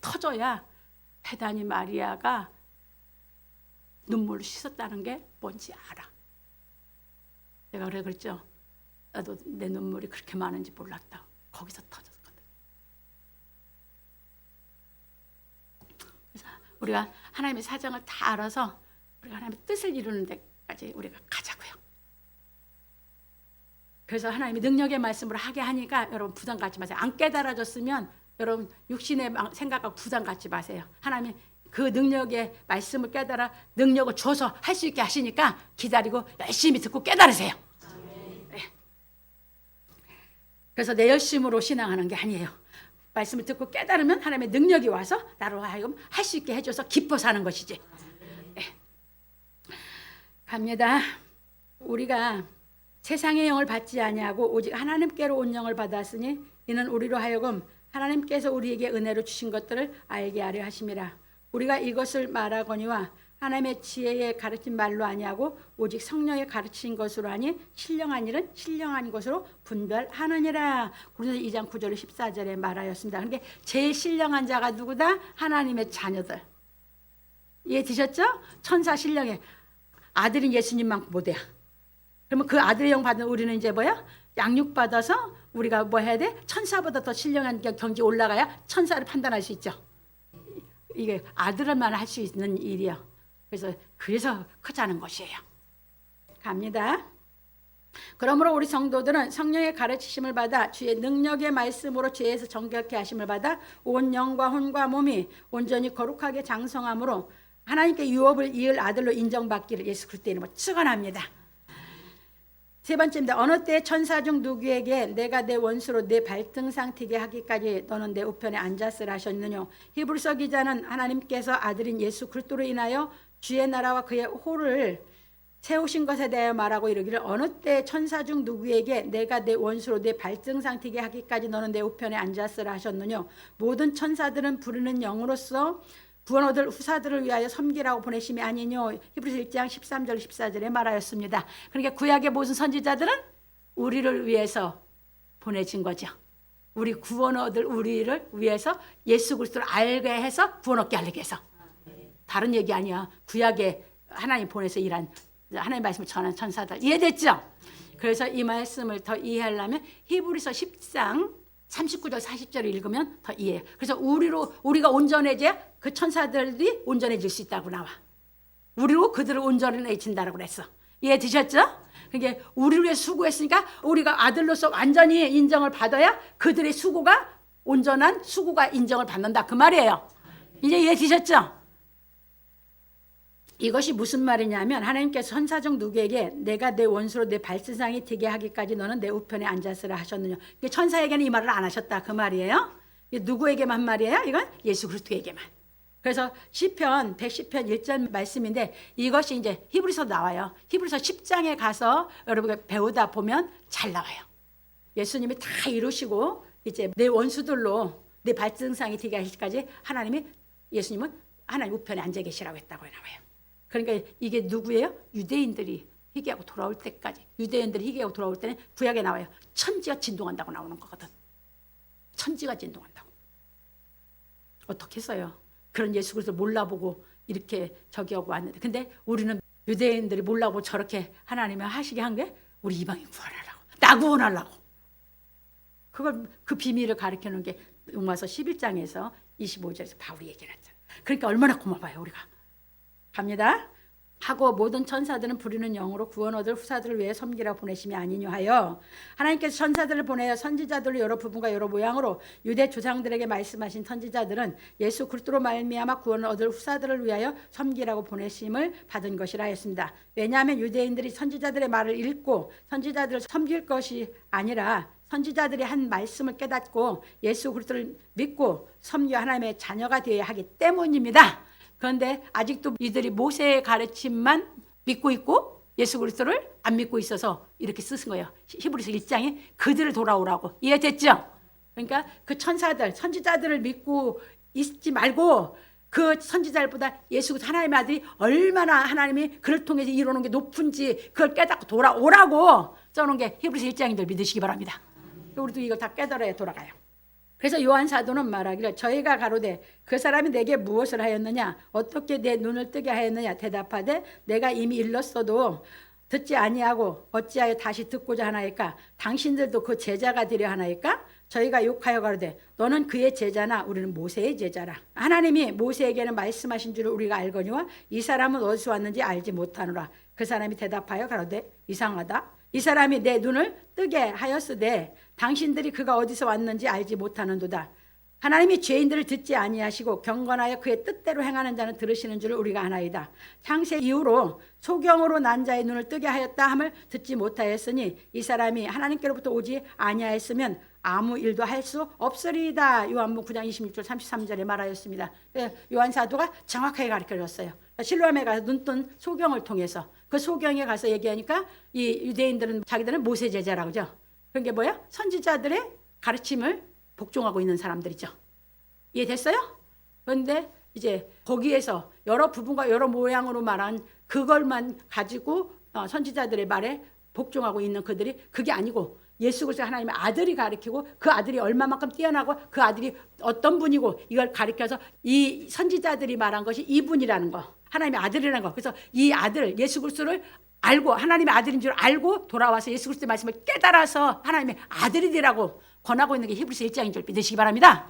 Speaker 2: 터져야 베다니 마리아가 눈물을 씻었다는 게 뭔지 알아. 내가 그랬죠. 나도 내 눈물이 그렇게 많은지 몰랐다. 거기서 터졌거든. 그래서 우리가 하나님의 사정을 다 알아서 우리가 하나님의 뜻을 이루는 데까지 우리가 가자고요. 그래서 하나님이 능력의 말씀을 하게 하니까 여러분 부담 갖지 마세요. 안 깨달아졌으면 여러분 육신의 생각과 부담 갖지 마세요. 하나님이 그 능력의 말씀을 깨달아 능력을 줘서 할 수 있게 하시니까 기다리고 열심히 듣고 깨달으세요. 네. 그래서 내 열심으로 신앙하는 게 아니에요. 말씀을 듣고 깨달으면 하나님의 능력이 와서 나로 하여금 할 수 있게 해줘서 기뻐서 하는 것이지. 네. 갑니다. 우리가 세상의 영을 받지 아니하고 오직 하나님께로 온 영을 받았으니 이는 우리로 하여금 하나님께서 우리에게 은혜로 주신 것들을 알게 하려 하심이라. 우리가 이것을 말하거니와 하나님의 지혜에 가르친 말로 아니하고 오직 성령의 가르친 것으로 하니 신령한 일은 신령한 것으로 분별하느니라. 고린도서 2장 9절 14절에 말하였습니다. 그러니까 제일 신령한 자가 누구다? 하나님의 자녀들. 이해되셨죠? 천사 신령의 아들인 예수님만큼 못해요. 그러면 그 아들의 영 받은 우리는 이제 뭐야? 양육 받아서 우리가 뭐 해야 돼? 천사보다 더 신령한 경지 올라가야 천사를 판단할 수 있죠. 이게 아들만 할 수 있는 일이요. 그래서 크자는 것이에요. 갑니다. 그러므로 우리 성도들은 성령의 가르치심을 받아 주의 능력의 말씀으로 죄에서 정결케 하심을 받아 온 영과 혼과 몸이 온전히 거룩하게 장성함으로 하나님께 유업을 이을 아들로 인정받기를 예수 그리스도의 이름으로 축원합니다. 세 번째입니다. 어느 때 천사 중 누구에게 내가 내 원수로 내 발등상 티게 하기까지 너는 내 우편에 앉았으라 하셨느냐. 히브리서 기자는 하나님께서 아들인 예수 그리스도로 인하여 주의 나라와 그의 호를 세우신 것에 대하여 말하고 이르기를 어느 때 천사 중 누구에게 내가 내 원수로 내 발등상 티게 하기까지 너는 내 우편에 앉았으라 하셨느냐. 모든 천사들은 부르는 영으로서 구원 얻을 후사들을 위하여 섬기라고 보내심이 아니뇨. 히브리서 1장 13절 14절에 말하였습니다. 그러니까 구약의 모든 선지자들은 우리를 위해서 보내진 거죠. 우리 구원 얻을 우리를 위해서 예수 그리스도를 알게 해서 구원 얻게 하기 위해서. 다른 얘기 아니야. 구약에 하나님 보내서 일한 하나님 말씀을 전한 천사들. 이해됐죠? 그래서 이 말씀을 더 이해하려면 히브리서 10장 39절 40절을 읽으면 더 이해해요. 그래서 우리가 온전해져야 그 천사들이 온전해질 수 있다고 나와. 우리로 그들을 온전해진다고 그랬어. 이해되셨죠? 그러니까 우리를 위해 수고했으니까 우리가 아들로서 완전히 인정을 받아야 그들의 수고가 온전한 수고가 인정을 받는다 그 말이에요. 이제 이해되셨죠? 이것이 무슨 말이냐면 하나님께서 천사 중 누구에게 내가 내 원수로 내 발등상에 티게 하기까지 너는 내 우편에 앉았으라 하셨느냐. 천사에게는 이 말을 안 하셨다 그 말이에요. 누구에게만 말이에요? 이건 예수 그리스도에게만. 그래서 시편 110편 1절 말씀인데 이것이 이제 히브리서 나와요. 히브리서 10장에 가서 여러분가 배우다 보면 잘 나와요. 예수님이 다 이루시고 이제 내 원수들로 내 발등상에 티게 하기까지 예수님은 하나님 우편에 앉아 계시라고 했다고 나와요. 그러니까 이게 누구예요? 유대인들이 회개하고 돌아올 때까지. 유대인들이 회개하고 돌아올 때는 구약에 나와요. 천지가 진동한다고 나오는 거거든. 천지가 진동한다고. 어떻게 써요? 그런 예수 그리스도 몰라보고 이렇게 저기 하고 왔는데 근데 우리는 유대인들이 몰라보고 저렇게 하나님이 하시게 한 게 우리 이방인 구원하려고. 나 구원하려고. 그 비밀을 가르치는 게 로마서 11장에서 25절에서 바울이 얘기를 했잖아요. 그러니까 얼마나 고마워요 우리가. 갑니다. 하고 모든 천사들은 부리는 영으로 구원 얻을 후사들을 위해 섬기라 보내심이 아니뇨 하여 하나님께서 천사들을 보내어 선지자들을 여러 부분과 여러 모양으로 유대 조상들에게 말씀하신 선지자들은 예수 그리스도로 말미암아 구원을 얻을 후사들을 위하여 섬기라고 보내심을 받은 것이라 했습니다. 왜냐하면 유대인들이 선지자들의 말을 읽고 선지자들을 섬길 것이 아니라 선지자들이 한 말씀을 깨닫고 예수 그리스도를 믿고 섬겨 하나님의 자녀가 되어야 하기 때문입니다. 그런데 아직도 이들이 모세의 가르침만 믿고 있고 예수 그리스도를 안 믿고 있어서 이렇게 쓰신 거예요. 히브리서 1장에 그들을 돌아오라고. 이해됐죠? 그러니까 그 천사들, 선지자들을 믿고 있지 말고 그 선지자들보다 예수 하나님의 아들이 얼마나 하나님이 그를 통해서 이루는 게 높은지 그걸 깨닫고 돌아오라고 써놓은 게 히브리서 1장인들 믿으시기 바랍니다. 우리도 이걸 다 깨달아야 돌아가요. 그래서 요한 사도는 말하기를 저희가 가로되 그 사람이 내게 무엇을 하였느냐 어떻게 내 눈을 뜨게 하였느냐 대답하되 내가 이미 일렀어도 듣지 아니하고 어찌하여 다시 듣고자 하나이까 당신들도 그 제자가 되려 하나이까 저희가 욕하여 가로되 너는 그의 제자나 우리는 모세의 제자라. 하나님이 모세에게는 말씀하신 줄을 우리가 알거니와 이 사람은 어디서 왔는지 알지 못하노라. 그 사람이 대답하여 가로되 이상하다. 이 사람이 내 눈을 뜨게 하였으되 당신들이 그가 어디서 왔는지 알지 못하는도다. 하나님이 죄인들을 듣지 아니하시고 경건하여 그의 뜻대로 행하는 자는 들으시는 줄을 우리가 아나이다. 창세 이후로 소경으로 난 자의 눈을 뜨게 하였다 함을 듣지 못하였으니 이 사람이 하나님께로부터 오지 아니하였으면 아무 일도 할 수 없으리이다. 요한복음 9장 26절 33절에 말하였습니다. 요한 사도가 정확하게 가르쳐줬어요. 실로암에 가서 눈뜬 소경을 통해서 그 소경에 가서 얘기하니까 이 유대인들은 자기들은 모세 제자라고 하죠. 그런 게 뭐야? 선지자들의 가르침을 복종하고 있는 사람들이죠. 이해됐어요? 그런데 이제 거기에서 여러 부분과 여러 모양으로 말한 그걸만 가지고 선지자들의 말에 복종하고 있는 그들이 그게 아니고 예수 그리스도 하나님의 아들이 가르치고 그 아들이 얼마만큼 뛰어나고 그 아들이 어떤 분이고 이걸 가르쳐서 이 선지자들이 말한 것이 이분이라는 거, 하나님의 아들이라는 거. 그래서 이 아들 예수 그리스도를 알고 하나님의 아들인 줄 알고 돌아와서 예수 그리스도의 말씀을 깨달아서 하나님의 아들이 되라고 권하고 있는 게 히브리서 1장인 줄 믿으시기 바랍니다.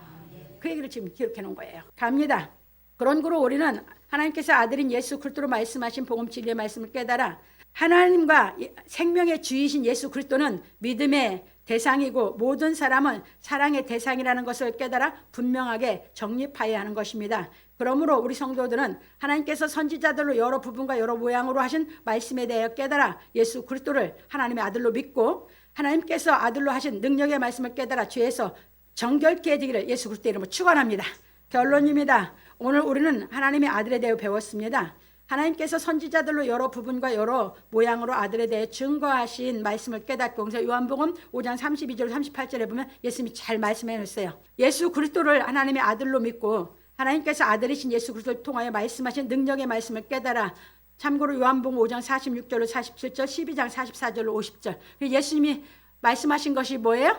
Speaker 2: 그 얘기를 지금 기록해 놓은 거예요. 갑니다. 그런 거로 우리는 하나님께서 아들인 예수 그리스도로 말씀하신 복음 진리의 말씀을 깨달아 하나님과 생명의 주이신 예수 그리스도는 믿음의 대상이고 모든 사람은 사랑의 대상이라는 것을 깨달아 분명하게 정립하여야 하는 것입니다. 그러므로 우리 성도들은 하나님께서 선지자들로 여러 부분과 여러 모양으로 하신 말씀에 대하여 깨달아 예수 그리스도를 하나님의 아들로 믿고 하나님께서 아들로 하신 능력의 말씀을 깨달아 죄에서 정결케 되기를 예수 그리스도의 이름으로 축원합니다. 결론입니다. 오늘 우리는 하나님의 아들에 대해 배웠습니다. 하나님께서 선지자들로 여러 부분과 여러 모양으로 아들에 대해 증거하신 말씀을 깨닫고 그래서 요한복음 5장 32절 38절에 보면 예수님이 잘 말씀해 놨어요. 예수 그리스도를 하나님의 아들로 믿고 하나님께서 아들이신 예수 그리스도를 통하여 말씀하신 능력의 말씀을 깨달아 참고로 요한복음 5장 46절로 47절 12장 44절로 50절 예수님이 말씀하신 것이 뭐예요?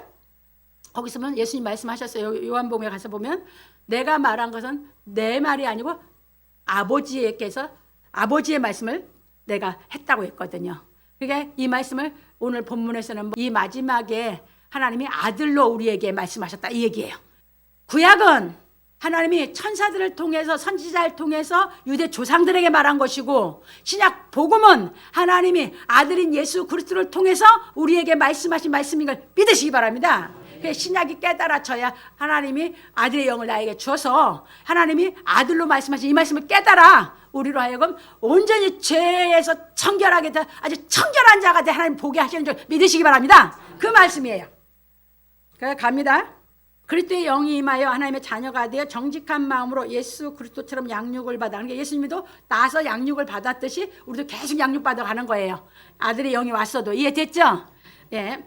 Speaker 2: 거기서 보면 예수님 말씀하셨어요. 요한복음에 가서 보면 내가 말한 것은 내 말이 아니고 아버지께서 아버지의 말씀을 내가 했다고 했거든요. 그러니까 이 말씀을 오늘 본문에서는 이 마지막에 하나님이 아들로 우리에게 말씀하셨다 이 얘기예요. 구약은 하나님이 천사들을 통해서 선지자를 통해서 유대 조상들에게 말한 것이고 신약 복음은 하나님이 아들인 예수 그리스도를 통해서 우리에게 말씀하신 말씀인 걸 믿으시기 바랍니다. 신약이 깨달아져야 하나님이 아들의 영을 나에게 주어서 하나님이 아들로 말씀하신 이 말씀을 깨달아 우리로 하여금 온전히 죄에서 청결하게 돼 아주 청결한 자가 돼 하나님 보게 하시는 줄 믿으시기 바랍니다. 그 말씀이에요. 그래서 갑니다. 그리스도의 영이 임하여 하나님의 자녀가 되어 정직한 마음으로 예수 그리스도처럼 양육을 받아. 그러니까 예수님도 나서 양육을 받았듯이 우리도 계속 양육받아 가는 거예요. 아들의 영이 왔어도. 이해됐죠? 예.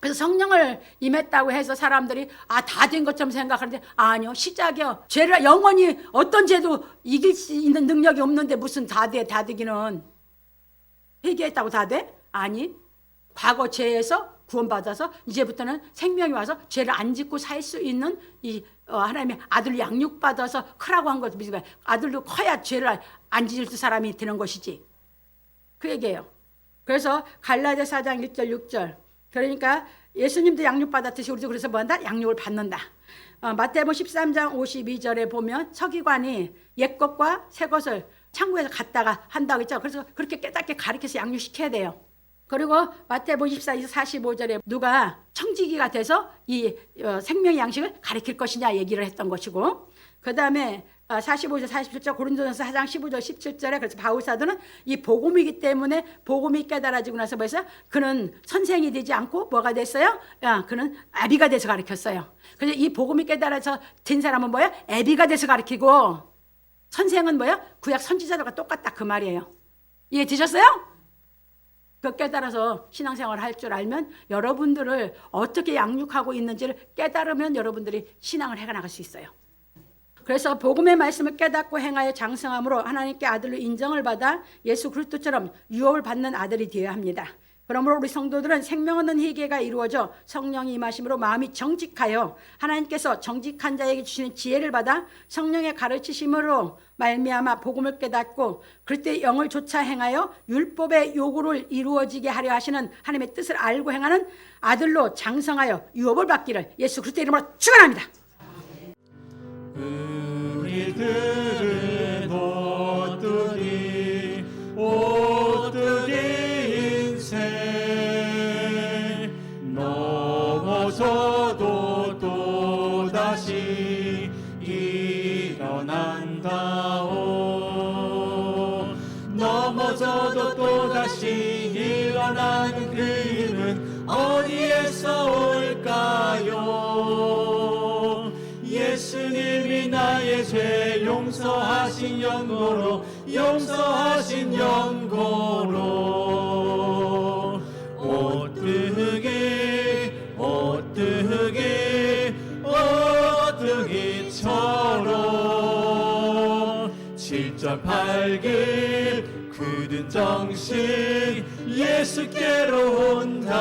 Speaker 2: 그래서 성령을 임했다고 해서 사람들이 다 된 것처럼 생각하는데 아니요. 시작이요. 죄를 영원히 어떤 죄도 이길 수 있는 능력이 없는데 무슨 다 돼. 다 되기는. 회개했다고 다 돼? 아니. 과거 죄에서 구원받아서 이제부터는 생명이 와서 죄를 안 짓고 살 수 있는 이 하나님의 아들로 양육받아서 크라고 한 거죠. 아들도 커야 죄를 안 짓을 사람이 되는 것이지. 그 얘기예요. 그래서 갈라디아 4장 1절 6절 그러니까 예수님도 양육받았듯이 우리도 그래서 뭐한다? 양육을 받는다. 마태복음 13장 52절에 보면 서기관이 옛 것과 새 것을 창고에서 갖다가 한다고 했죠. 그래서 그렇게 깨닫게 가르쳐서 양육시켜야 돼요. 그리고 마태복음 24장 45절에 누가 청지기가 돼서 이 생명의 양식을 가르칠 것이냐 얘기를 했던 것이고 그 다음에 45절 47절 고린도전서 4장 15절 17절에 그래서 바울 사도는 이 복음이기 때문에 복음이 깨달아지고 나서 벌써 그는 선생이 되지 않고 뭐가 됐어요? 그는 아비가 돼서 가르쳤어요. 그래서 이 복음이 깨달아서 된 사람은 뭐야? 아비가 돼서 가르치고 선생은 뭐야? 구약 선지자들과 똑같다 그 말이에요. 이해 되셨어요? 그 깨달아서 신앙생활을 할 줄 알면 여러분들을 어떻게 양육하고 있는지를 깨달으면 여러분들이 신앙을 해나갈 수 있어요. 그래서 복음의 말씀을 깨닫고 행하여 장성함으로 하나님께 아들로 인정을 받아 예수 그리스도처럼 유업을 받는 아들이 되어야 합니다. 그러므로 우리 성도들은 생명 얻는 회개가 이루어져 성령이 임하심으로 마음이 정직하여 하나님께서 정직한 자에게 주시는 지혜를 받아 성령의 가르치심으로 말미암아 복음을 깨닫고 그때 영을 좇아 행하여 율법의 요구를 이루어지게 하려 하시는 하나님의 뜻을 알고 행하는 아들로 장성하여 유업을 받기를 예수 그리스도 이름으로 축원합니다.
Speaker 1: 우리들은 오뚜기 인생 넘어져도 또다시 일어난다오. 넘어져도 또다시 일어나는 그는 어디에서 올까요? 예수님이 나의 죄 용서하신 연고로 오뚜기처럼 7절 8길 굳은 정신 예수께로 온다.